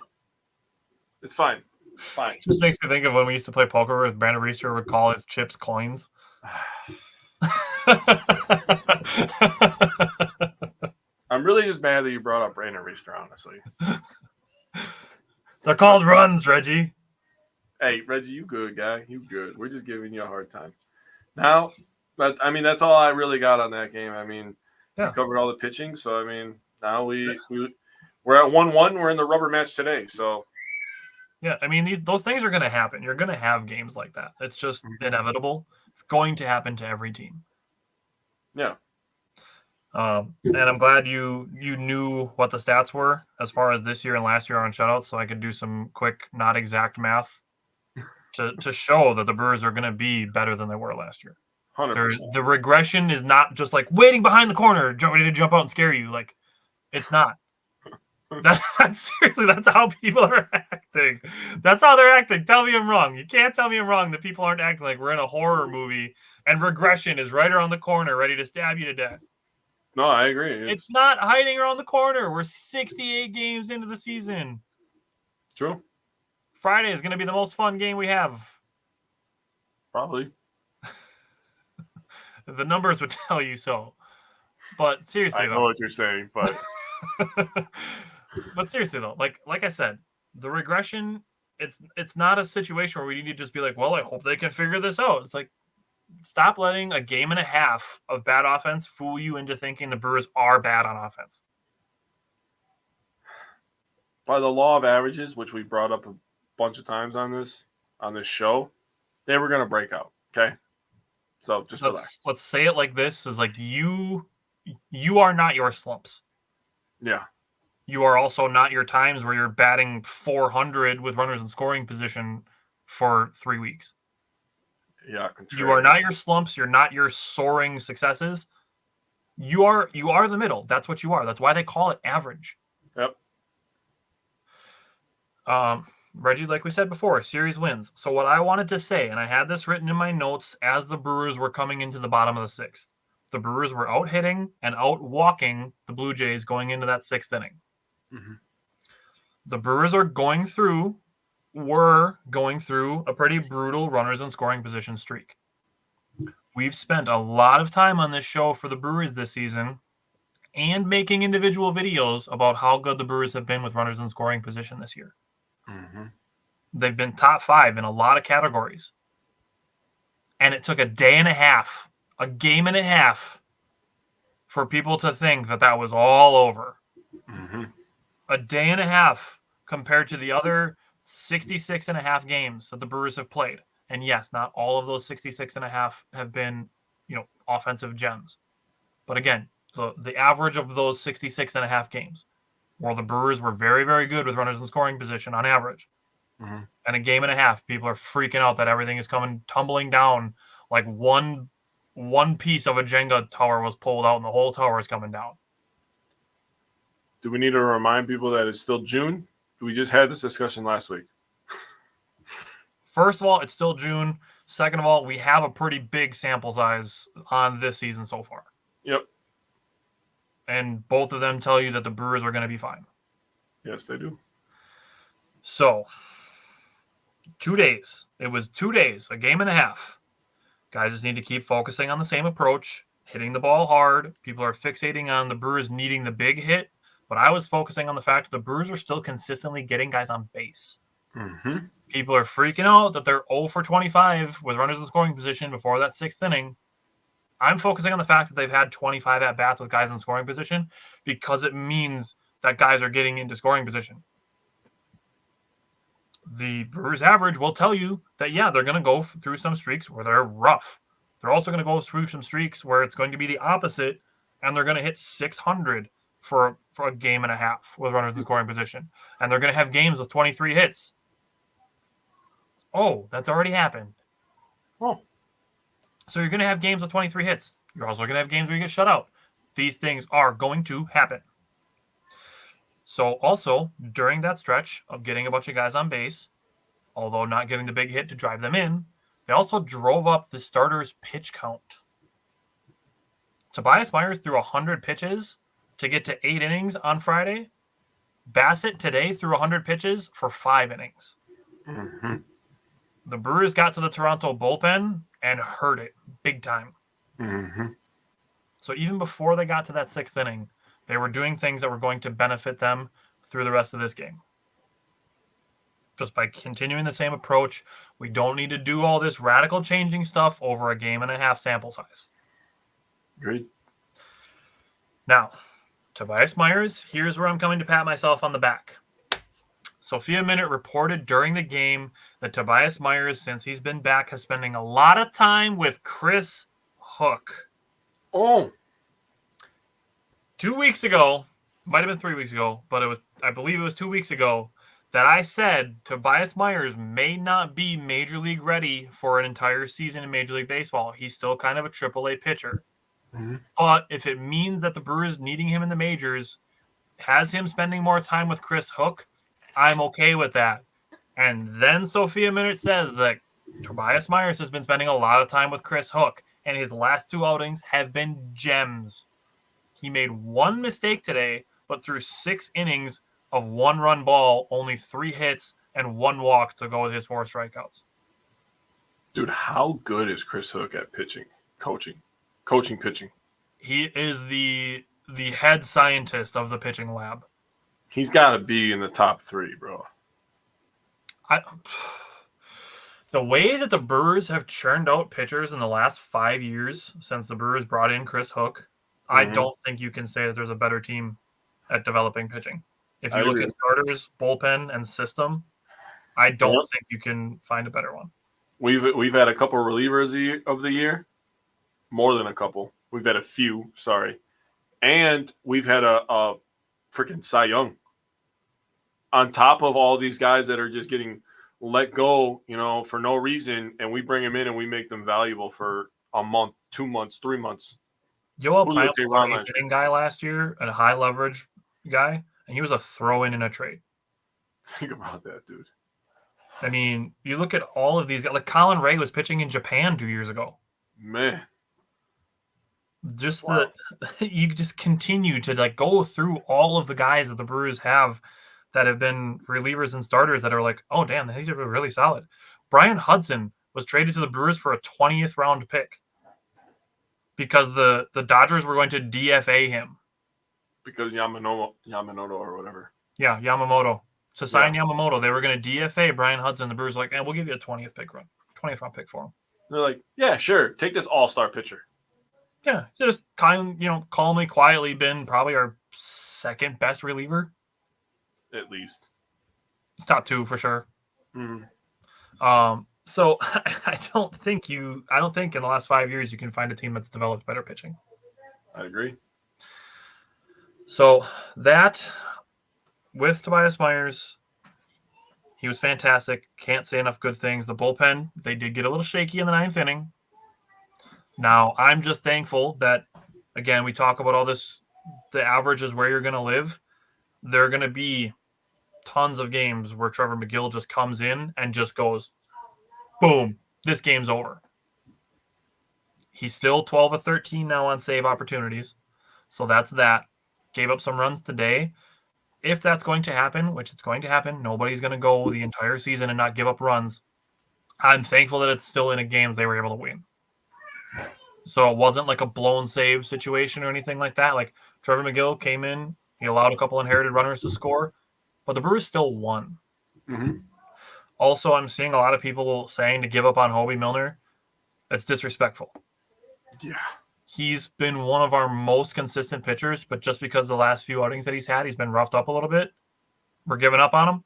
It's fine. It's fine. It just makes me think of when we used to play poker with Brandon Reister would call his chips coins. I'm really just mad that you brought up Brandon Reister, honestly. They're called runs, Reggie. Hey, Reggie, you good, guy. You good. We're just giving you a hard time. Now, but I mean, that's all I really got on that game. I mean, we covered all the pitching, so I mean, now we're at 1-1. We're in the rubber match today, so. Yeah, I mean, those things are going to happen. You're going to have games like that. It's just inevitable. It's going to happen to every team. Yeah. And I'm glad you knew what the stats were as far as this year and last year on shutouts, so I could do some quick, not exact math to show that the Brewers are going to be better than they were last year. 100%. The regression is not just like waiting behind the corner, ready to jump out and scare you. Like, it's not. That's seriously, that's how people are acting. That's how they're acting. Tell me I'm wrong. You can't tell me I'm wrong that people aren't acting like we're in a horror movie and regression is right around the corner, ready to stab you to death. No, I agree. It's not hiding around the corner. We're 68 games into the season. True. Friday is going to be the most fun game we have. Probably. The numbers would tell you so. But seriously, I know what you're saying, but but seriously though, like I said, the regression, it's not a situation where we need to just be like, well, I hope they can figure this out. It's like, stop letting a game and a half of bad offense fool you into thinking the Brewers are bad on offense. By the law of averages, which we brought up a bunch of times on this show, they were going to break out. Okay, so just relax. Let's say it like this: is like you are not your slumps. Yeah. You are also not your times where you're batting 400 with runners in scoring position for 3 weeks. Yeah, you are not your slumps. You're not your soaring successes. You are the middle. That's what you are. That's why they call it average. Yep. Reggie, like we said before, series wins. So what I wanted to say, and I had this written in my notes as the Brewers were coming into the bottom of the sixth. The Brewers were out hitting and out walking the Blue Jays going into that sixth inning. Mm-hmm. The Brewers were going through a pretty brutal runners in scoring position streak. We've spent a lot of time on this show for the Brewers this season and making individual videos about how good the Brewers have been with runners in scoring position this year. Mm-hmm. They've been top 5 in a lot of categories. And it took a game and a half for people to think that was all over. Mm-hmm. A day and a half compared to the other 66 and a half games that the Brewers have played. And yes, not all of those 66 and a half have been, offensive gems. But again, the average of those 66 and a half games, where the Brewers were very, very good with runners in scoring position on average. Mm-hmm. And a game and a half, people are freaking out that everything is tumbling down like one piece of a Jenga tower was pulled out and the whole tower is coming down. Do we need to remind people that it's still June? We just had this discussion last week. First of all, it's still June. Second of all, we have a pretty big sample size on this season so far. Yep. And both of them tell you that the Brewers are going to be fine. Yes, they do. So, 2 days. It was 2 days, a game and a half. Guys just need to keep focusing on the same approach, hitting the ball hard. People are fixating on the Brewers needing the big hit. But I was focusing on the fact that the Brewers are still consistently getting guys on base. Mm-hmm. People are freaking out that they're 0 for 25 with runners in scoring position before that sixth inning. I'm focusing on the fact that they've had 25 at-bats with guys in scoring position because it means that guys are getting into scoring position. the Brewers average will tell you that, yeah, they're going to go through some streaks where they're rough. They're also going to go through some streaks where it's going to be the opposite, and they're going to hit 600 for a game and a half with runners in scoring position. And they're going to have games with 23 hits. Oh, that's already happened. Oh. So you're going to have games with 23 hits. You're also going to have games where you get shut out. These things are going to happen. So also, during that stretch of getting a bunch of guys on base, although not getting the big hit to drive them in, they also drove up the starters' pitch count. Tobias Myers threw 100 pitches to get to 8 innings on Friday. Bassett today threw 100 pitches for 5 innings. Mm-hmm. The Brewers got to the Toronto bullpen and hurt it big time. Mm-hmm. So even before they got to that 6th inning, they were doing things that were going to benefit them through the rest of this game. Just by continuing the same approach, we don't need to do all this radical changing stuff over a game and a half sample size. Agreed. Now, Tobias Myers, here's where I'm coming to pat myself on the back. Sophia Minute reported during the game that Tobias Myers, since he's been back, is spending a lot of time with Chris Hook. Oh. 2 weeks ago, might have been 3 weeks ago, but I believe it was 2 weeks ago, that I said Tobias Myers may not be Major League ready for an entire season in Major League Baseball. He's still kind of a AAA pitcher. Mm-hmm. But if it means that the Brewers needing him in the majors has him spending more time with Chris Hook, I'm okay with that. And then Sophia Minute says that Tobias Myers has been spending a lot of time with Chris Hook, and his last 2 outings have been gems. He made 1 mistake today, but through 6 innings of 1-run ball, only 3 hits and 1 walk to go with his 4 strikeouts. Dude, how good is Chris Hook at pitching, coaching pitching? He is the head scientist of the pitching lab. He's got to be in the top 3, bro. The way that the Brewers have churned out pitchers in the last 5 years since the Brewers brought in Chris Hook, I don't think you can say that there's a better team at developing pitching. If you look at starters, bullpen, and system, I don't think you can find a better one. We've had a couple relievers of the year, more than a couple. We've had a few, sorry, and we've had a freaking Cy Young. On top of all these guys that are just getting let go, for no reason, and we bring them in and we make them valuable for a month, 2 months, 3 months. Yoel Pyle was an 8-inning guy last year, a high leverage guy, and he was a throw-in in a trade. Think about that, dude. I mean, you look at all of these guys. Like Colin Ray was pitching in Japan 2 years ago. Man. You just continue to go through all of the guys that the Brewers have that have been relievers and starters that are like, oh, damn, these are really solid. Brian Hudson was traded to the Brewers for a 20th round pick because the Dodgers were going to DFA him. Because Yamamoto or whatever. Yeah, Yamamoto. To sign Yamamoto, they were going to DFA Brian Hudson. The Brewers were like, we'll give you a 20th round pick for him. They're like, yeah, sure. Take this all-star pitcher. Yeah, just calmly, quietly been probably our second best reliever. At least. It's top 2 for sure. Mm. So I don't think in the last 5 years you can find a team that's developed better pitching. I agree. So that with Tobias Myers, he was fantastic. Can't say enough good things. The bullpen, they did get a little shaky in the 9th inning. Now, I'm just thankful that, again, we talk about all this, the average is where you're going to live. There are going to be tons of games where Trevor McGill just comes in and just goes, boom, this game's over. He's still 12 of 13 now on save opportunities. So that's that. Gave up some runs today. If that's going to happen, which it's going to happen, nobody's going to go the entire season and not give up runs. I'm thankful that it's still in a game they were able to win. So it wasn't like a blown save situation or anything like that. Like Trevor McGill came in, he allowed a couple inherited runners to score, but the Brewers still won. Mm-hmm. Also, I'm seeing a lot of people saying to give up on Hobie Milner. That's disrespectful. Yeah. He's been one of our most consistent pitchers, but just because the last few outings that he's been roughed up a little bit, we're giving up on him.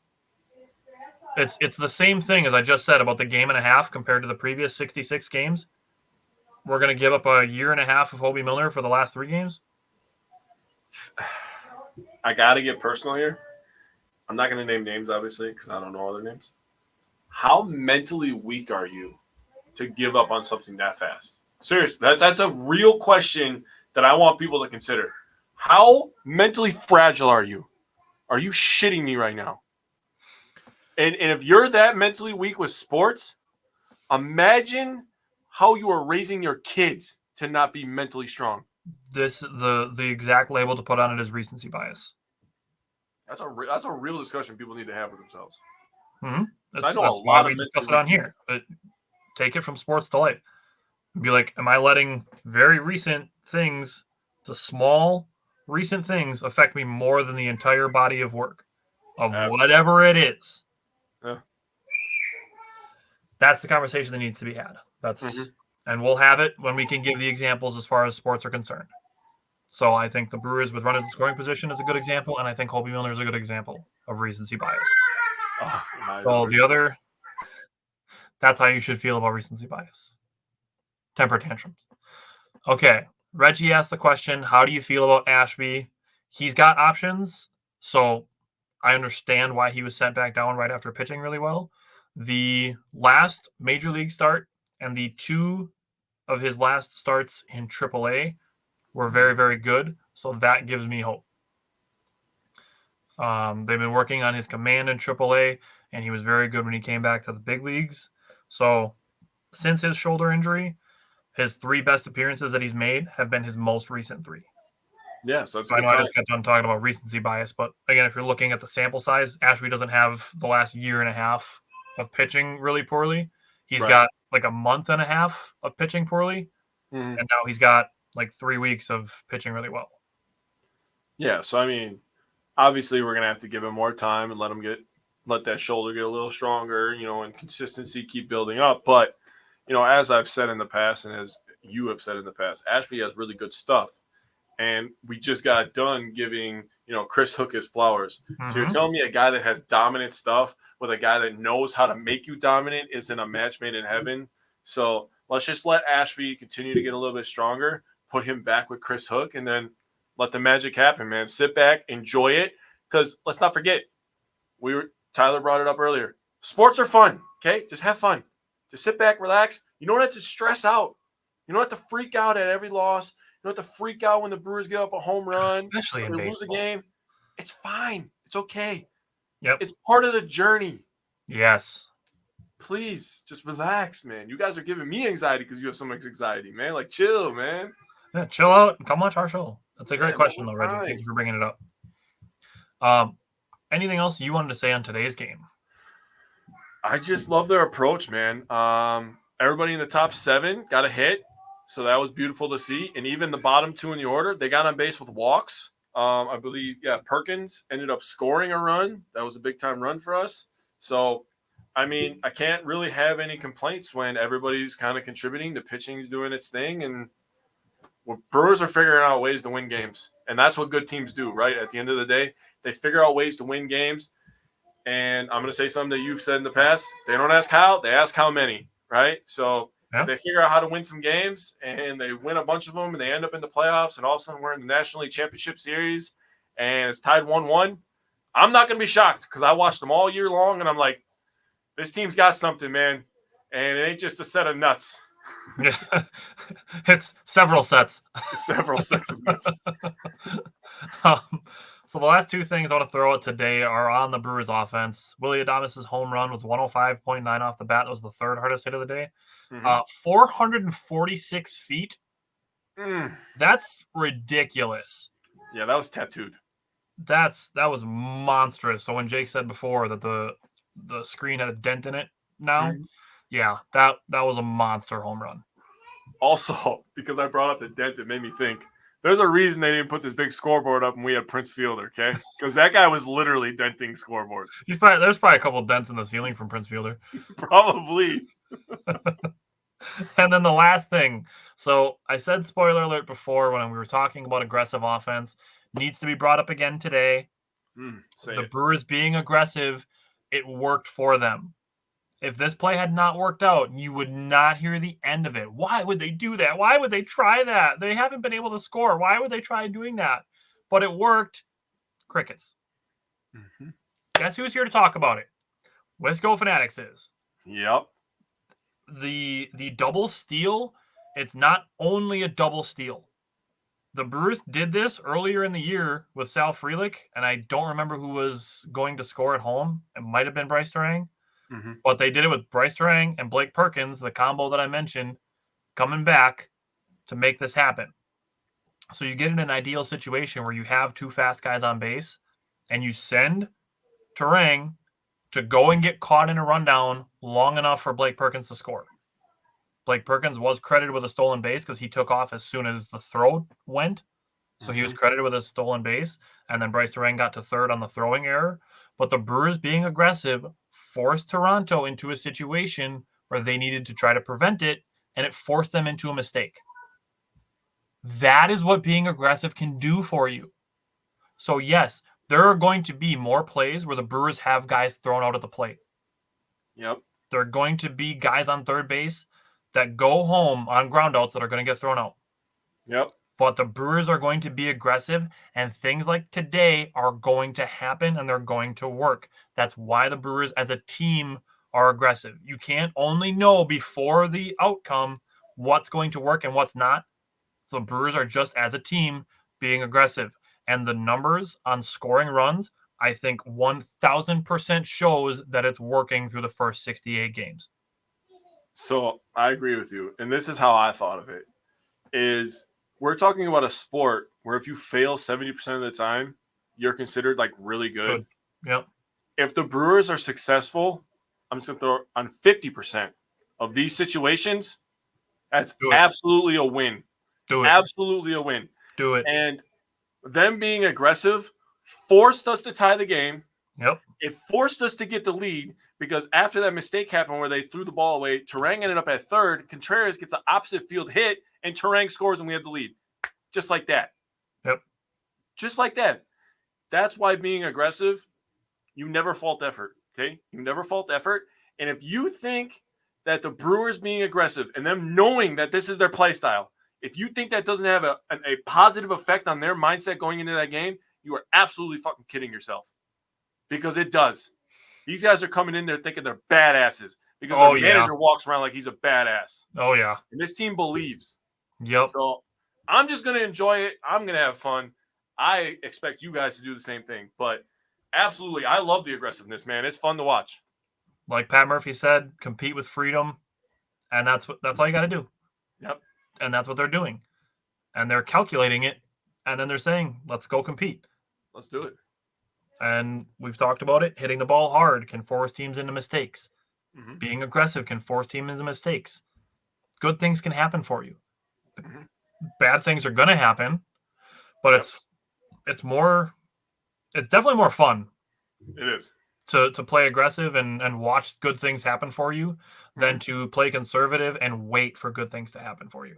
It's the same thing as I just said about the game and a half compared to the previous 66 games. We're going to give up a year and a half of Hobie Miller for the last 3 games. I got to get personal here. I'm not going to name names, obviously, because I don't know other names. How mentally weak are you to give up on something that fast? Seriously, that's a real question that I want people to consider. How mentally fragile are you? Are you shitting me right now? And if you're that mentally weak with sports, imagine how you are raising your kids to not be mentally strong. The exact label to put on it is recency bias. That's a real discussion people need to have with themselves. Mm-hmm. That's why we discuss it on here. But take it from sports to life. Be like, am I letting very recent things, the small recent things, affect me more than the entire body of work of whatever it is? Yeah. That's the conversation that needs to be had. And we'll have it when we can give the examples as far as sports are concerned. So I think the Brewers with runners in scoring position is a good example, and I think Hobie Miller is a good example of recency bias. That's how you should feel about recency bias. Temper tantrums. Okay, Reggie asked the question, how do you feel about Ashby? He's got options, so I understand why he was sent back down right after pitching really well. The last major league start and the 2 of his last starts in AAA were very, very good, so that gives me hope. They've been working on his command in AAA, and he was very good when he came back to the big leagues. So since his shoulder injury, his 3 best appearances that he's made have been his most recent 3. Yeah, so I know I just got done talking about recency bias, but again, if you're looking at the sample size, Ashby doesn't have the last year and a half of pitching really poorly. He's got like a month and a half of pitching poorly, and now he's got like 3 weeks of pitching really well. Yeah, so I mean, obviously we're gonna have to give him more time and let that shoulder get a little stronger, and consistency keep building up. But as I've said in the past, and as you have said in the past, Ashby has really good stuff. And we just got done giving, Chris Hook his flowers. So you're telling me a guy that has dominant stuff with a guy that knows how to make you dominant isn't a match made in heaven. So let's just let Ashby continue to get a little bit stronger, put him back with Chris Hook, and then let the magic happen, man. Sit back, enjoy it. Because let's not forget, Tyler brought it up earlier. Sports are fun, okay? Just have fun. Just sit back, relax. You don't have to stress out. You don't have to freak out at every loss. You don't have to freak out when the Brewers give up a home run, especially in or baseball. Lose a game. It's fine. It's okay. Yep. It's part of the journey. Yes. Please, just relax, man. You guys are giving me anxiety because you have so much anxiety, man. Like, chill, man. Yeah, chill out and come watch our show. That's a great question, though, Reggie. Thank you for bringing it up. Anything else you wanted to say on today's game? I just love their approach, man. Everybody in the top 7 got a hit. So that was beautiful to see. And even the bottom 2 in the order, they got on base with walks. I believe, Perkins ended up scoring a run. That was a big-time run for us. So, I mean, I can't really have any complaints when everybody's kind of contributing. The pitching's doing its thing. And Brewers are figuring out ways to win games. And that's what good teams do, right? At the end of the day, they figure out ways to win games. And I'm going to say something that you've said in the past. They don't ask how, they ask how many, right? So if they figure out how to win some games and they win a bunch of them and they end up in the playoffs and all of a sudden we're in the National League Championship Series and it's tied 1-1, I'm not going to be shocked because I watched them all year long and I'm like, this team's got something, man. And it ain't just a set of nuts. Yeah. It's several sets. Several sets of nuts. So the last 2 things I want to throw out today are on the Brewers offense. Willy Adames' home run was 105.9 off the bat. That was the 3rd hardest hit of the day. 446 feet. That's ridiculous. Yeah, that was tattooed. That was monstrous. So when Jake said before that the screen had a dent in it now, yeah, that was a monster home run. Also, because I brought up the dent, it made me think there's a reason they didn't put this big scoreboard up and we had Prince Fielder, okay? Because that guy was literally denting scoreboards. There's probably a couple of dents in the ceiling from Prince Fielder. Probably. And then the last thing. So I said spoiler alert before when we were talking about aggressive offense. Needs to be brought up again today. The Brewers being aggressive it worked for them. If this play had not worked out, you would not hear the end of it. Why would they do that? Why would they try that? They haven't been able to score. Why would they try doing that? But it worked. Crickets. Mm-hmm. Guess who's here to talk about it? Wisco Fanatics is. Yep. The double steal, it's not only a double steal. The Brewers did this earlier in the year with Sal Frelick, and I don't remember who was going to score at home. It might have been Bryce Terang. Mm-hmm. But they did it with Bryce Terang and Blake Perkins, the combo that I mentioned, coming back to make this happen. So you get in an ideal situation where you have two fast guys on base, and you send Terang to go and get caught in a rundown long enough for Blake Perkins to score. Blake Perkins was credited with a stolen base because he took off as soon as the throw went. So he was credited with a stolen base, and then Bryce Terang got to third on the throwing error. But the Brewers being aggressive forced Toronto into a situation where they needed to try to prevent it, and it forced them into a mistake. That is what being aggressive can do for you. So yes, there are going to be more plays where the Brewers have guys thrown out at the plate. Yep. There are going to be guys on third base that go home on groundouts that are going to get thrown out. Yep. But the Brewers are going to be aggressive, and things like today are going to happen, and they're going to work. That's why the Brewers as a team are aggressive. You can't only know before the outcome what's going to work and what's not. So the Brewers are just as a team being aggressive. And the numbers on scoring runs, I think 1,000% shows that it's working through the first 68 games. So I agree with you. And this is how I thought of it, is we're talking about a sport where if you fail 70% of the time, you're considered like really good. Yep. If the Brewers are successful, I'm just going to throw on 50% of these situations, that's absolutely a win. Do it. Absolutely a win. Do it. And them being aggressive forced us to tie the game. Yep. It forced us to get the lead because after that mistake happened where they threw the ball away, Terang ended up at third. Contreras gets an opposite field hit, and Terang scores, and we have the lead. Just like that. Yep. Just like that. That's why being aggressive, you never fault effort, okay? You never fault effort. And if you think that the Brewers being aggressive and them knowing that this is their play style, if you think that doesn't have a positive effect on their mindset going into that game, you are absolutely fucking kidding yourself. Because it does. These guys are coming in there thinking they're badasses because our manager walks around like he's a badass. Oh, yeah. And this team believes. Yep. So I'm just going to enjoy it. I'm going to have fun. I expect you guys to do the same thing. But absolutely, I love the aggressiveness, man. It's fun to watch. Like Pat Murphy said, compete with freedom. And that's all you got to do. Yep. And that's what they're doing. And they're calculating it. And then they're saying, let's go compete. Let's do it. And we've talked about it. Hitting the ball hard can force teams into mistakes. Mm-hmm. Being aggressive can force teams into mistakes. Good things can happen for you. Mm-hmm. Bad things are going to happen, but it's definitely more fun. It is. To play aggressive and watch good things happen for you than to play conservative and wait for good things to happen for you.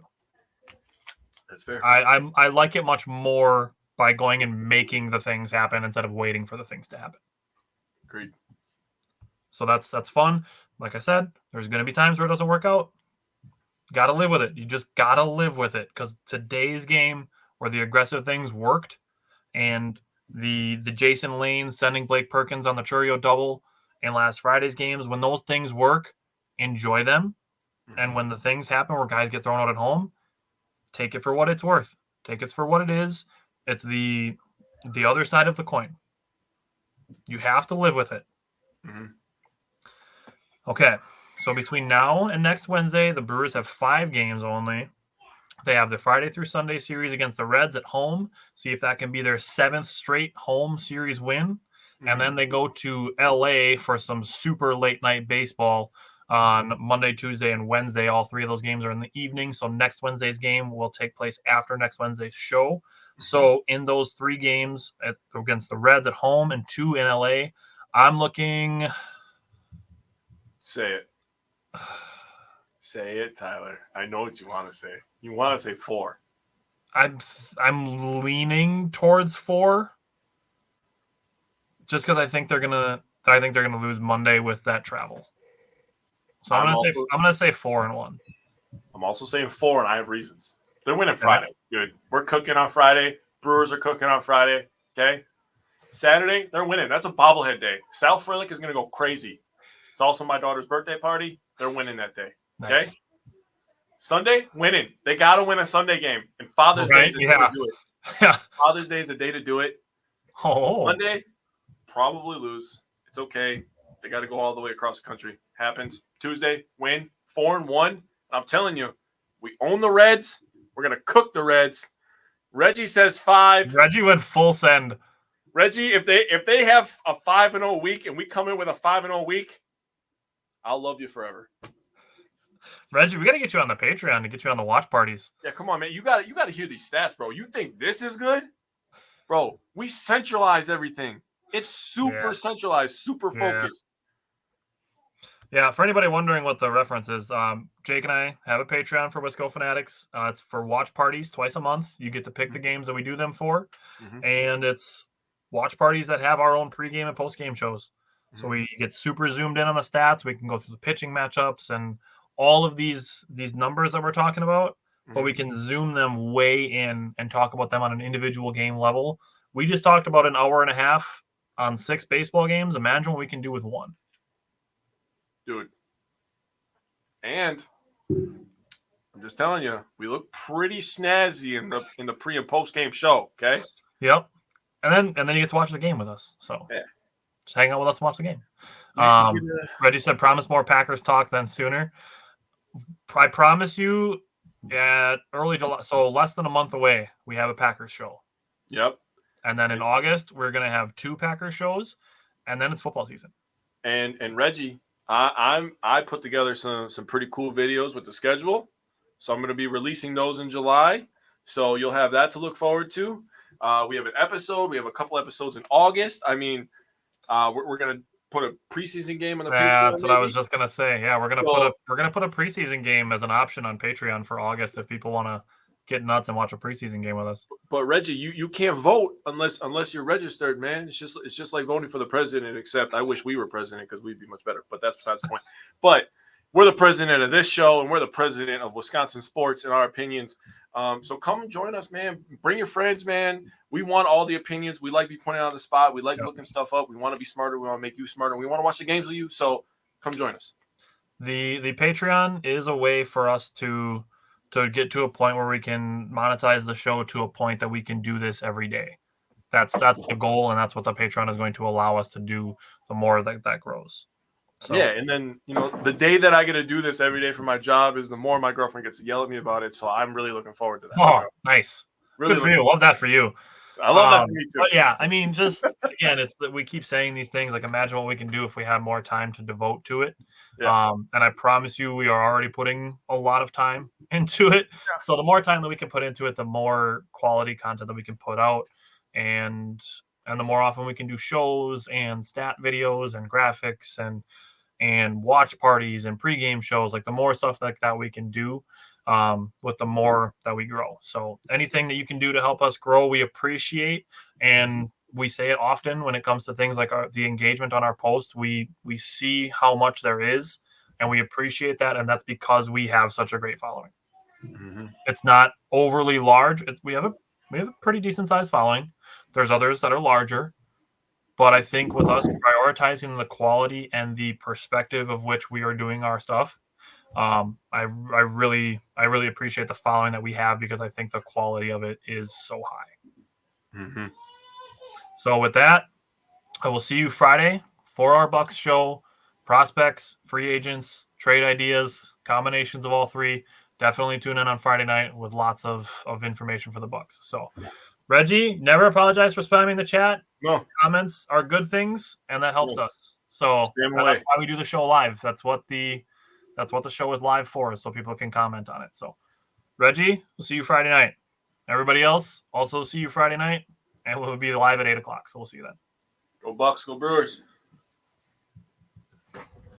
That's fair. I like it much more by going and making the things happen instead of waiting for the things to happen. Agreed. So that's fun. Like I said, there's going to be times where it doesn't work out. Got to live with it. You just got to live with it because today's game where the aggressive things worked and the Jason Lane sending Blake Perkins on the Churio double in last Friday's games, when those things work, enjoy them. Mm-hmm. And when the things happen where guys get thrown out at home, take it for what it's worth. Take it for what it is. It's the other side of the coin. You have to live with it. Mm-hmm. Okay, so between now and next Wednesday, the Brewers have 5 games only. They have the Friday through Sunday series against the Reds at home. See if that can be their 7th straight home series win. Mm-hmm. And then they go to L.A. for some super late night baseball on Monday, Tuesday, and Wednesday. All 3 of those games are in the evening. So next Wednesday's game will take place after next Wednesday's show. So in those 3 games against the Reds at home and 2 in LA, I'm looking. Say it. Say it, Tyler. I know what you want to say. You want to say 4. I'm leaning towards 4. Just because I think they're gonna I think they're going to lose Monday with that travel. So I'm going to say 4-1. I'm also saying 4, and I have reasons. They're winning Friday. Good. We're cooking on Friday. Brewers are cooking on Friday. Okay. Saturday, they're winning. That's a bobblehead day. Sal Frelick is going to go crazy. It's also my daughter's birthday party. They're winning that day. Okay. Nice. Sunday, winning. They got to win a Sunday game. And Father's Day is a day to do it. Yeah. Father's Day is a day to do it. Oh. Monday, probably lose. It's okay. They got to go all the way across the country. Happens. Tuesday, win. 4-1. I'm telling you, we own the Reds. We're going to cook the Reds. Reggie says 5. Reggie went full send. Reggie, if they have a 5-0 week and we come in with a 5-0 week, I'll love you forever. Reggie, we got to get you on the Patreon to get you on the watch parties. Yeah, come on, man. You got to hear these stats, bro. You think this is good? Bro, we centralize everything. It's super centralized, super focused. Yeah, for anybody wondering what the reference is, Jake and I have a Patreon for Wisco Fanatics. It's for watch parties twice a month. You get to pick the games that we do them for, and it's watch parties that have our own pregame and postgame shows. So we get super zoomed in on the stats. We can go through the pitching matchups and all of these numbers that we're talking about, but we can zoom them way in and talk about them on an individual game level. We just talked about an hour and a half on 6 baseball games. Imagine what we can do with 1. Dude. And I'm just telling you, we look pretty snazzy in the pre and post game show, okay? Yep. And then you get to watch the game with us. So just hang out with us and watch the game. Reggie said, promise more Packers talk than sooner. I promise you at early July, so less than a month away, we have a Packers show. Yep. And then in August, we're going to have 2 Packers shows, and then it's football season. And Reggie, I put together some pretty cool videos with the schedule. So I'm going to be releasing those in July. So you'll have that to look forward to. We have an episode. We have a couple episodes in August. I mean, we're going to put a preseason game on the Patreon. That's what I was just going to say. Yeah, we're going to put a preseason game as an option on Patreon for August if people want to get nuts and watch a preseason game with us. But Reggie, you can't vote unless you're registered, man. It's just like voting for the president, except I wish we were president because we'd be much better. But that's besides the point. But we're the president of this show, and we're the president of Wisconsin sports in our opinions. So come join us, man. Bring your friends, man. We want all the opinions. We like to be pointed out on the spot. We like looking stuff up. We want to be smarter. We want to make you smarter. We want to watch the games with you. So come join us. The Patreon is a way for us to get to a point where we can monetize the show to a point that we can do this every day. That's the goal, and that's what the Patreon is going to allow us to do the more that grows. So. Yeah, and then, the day that I get to do this every day for my job is the more my girlfriend gets to yell at me about it, so I'm really looking forward to that. Oh, nice. Really good for you. Love that for you. I love that for me, too. But yeah, I mean, just, again, it's that we keep saying these things, like imagine what we can do if we have more time to devote to it. Yeah. And I promise you we are already putting a lot of time into it. Yeah. So the more time that we can put into it, the more quality content that we can put out. And the more often we can do shows and stat videos and graphics and watch parties and pregame shows, like the more stuff like that we can do with the more that we grow. So anything that you can do to help us grow, we appreciate. And we say it often when it comes to things like the engagement on our posts. We see how much there is, and we appreciate that. And that's because we have such a great following. Mm-hmm. It's not overly large. We have a pretty decent sized following. There's others that are larger. But I think with us prioritizing the quality and the perspective of which we are doing our stuff, I really appreciate the following that we have, because I think the quality of it is so high. Mm-hmm. So with that, I will see you Friday for our Bucks show. Prospects, free agents, trade ideas, combinations of all 3. Definitely tune in on Friday night with lots of information for the Bucks. So, Reggie, never apologize for spamming the chat. No. Comments are good things, and that helps us. So that's why we do the show live. That's what the show is live for, so people can comment on it. So, Reggie, we'll see you Friday night. Everybody else, also see you Friday night, and we'll be live at 8:00. So we'll see you then. Go Bucks, go Brewers.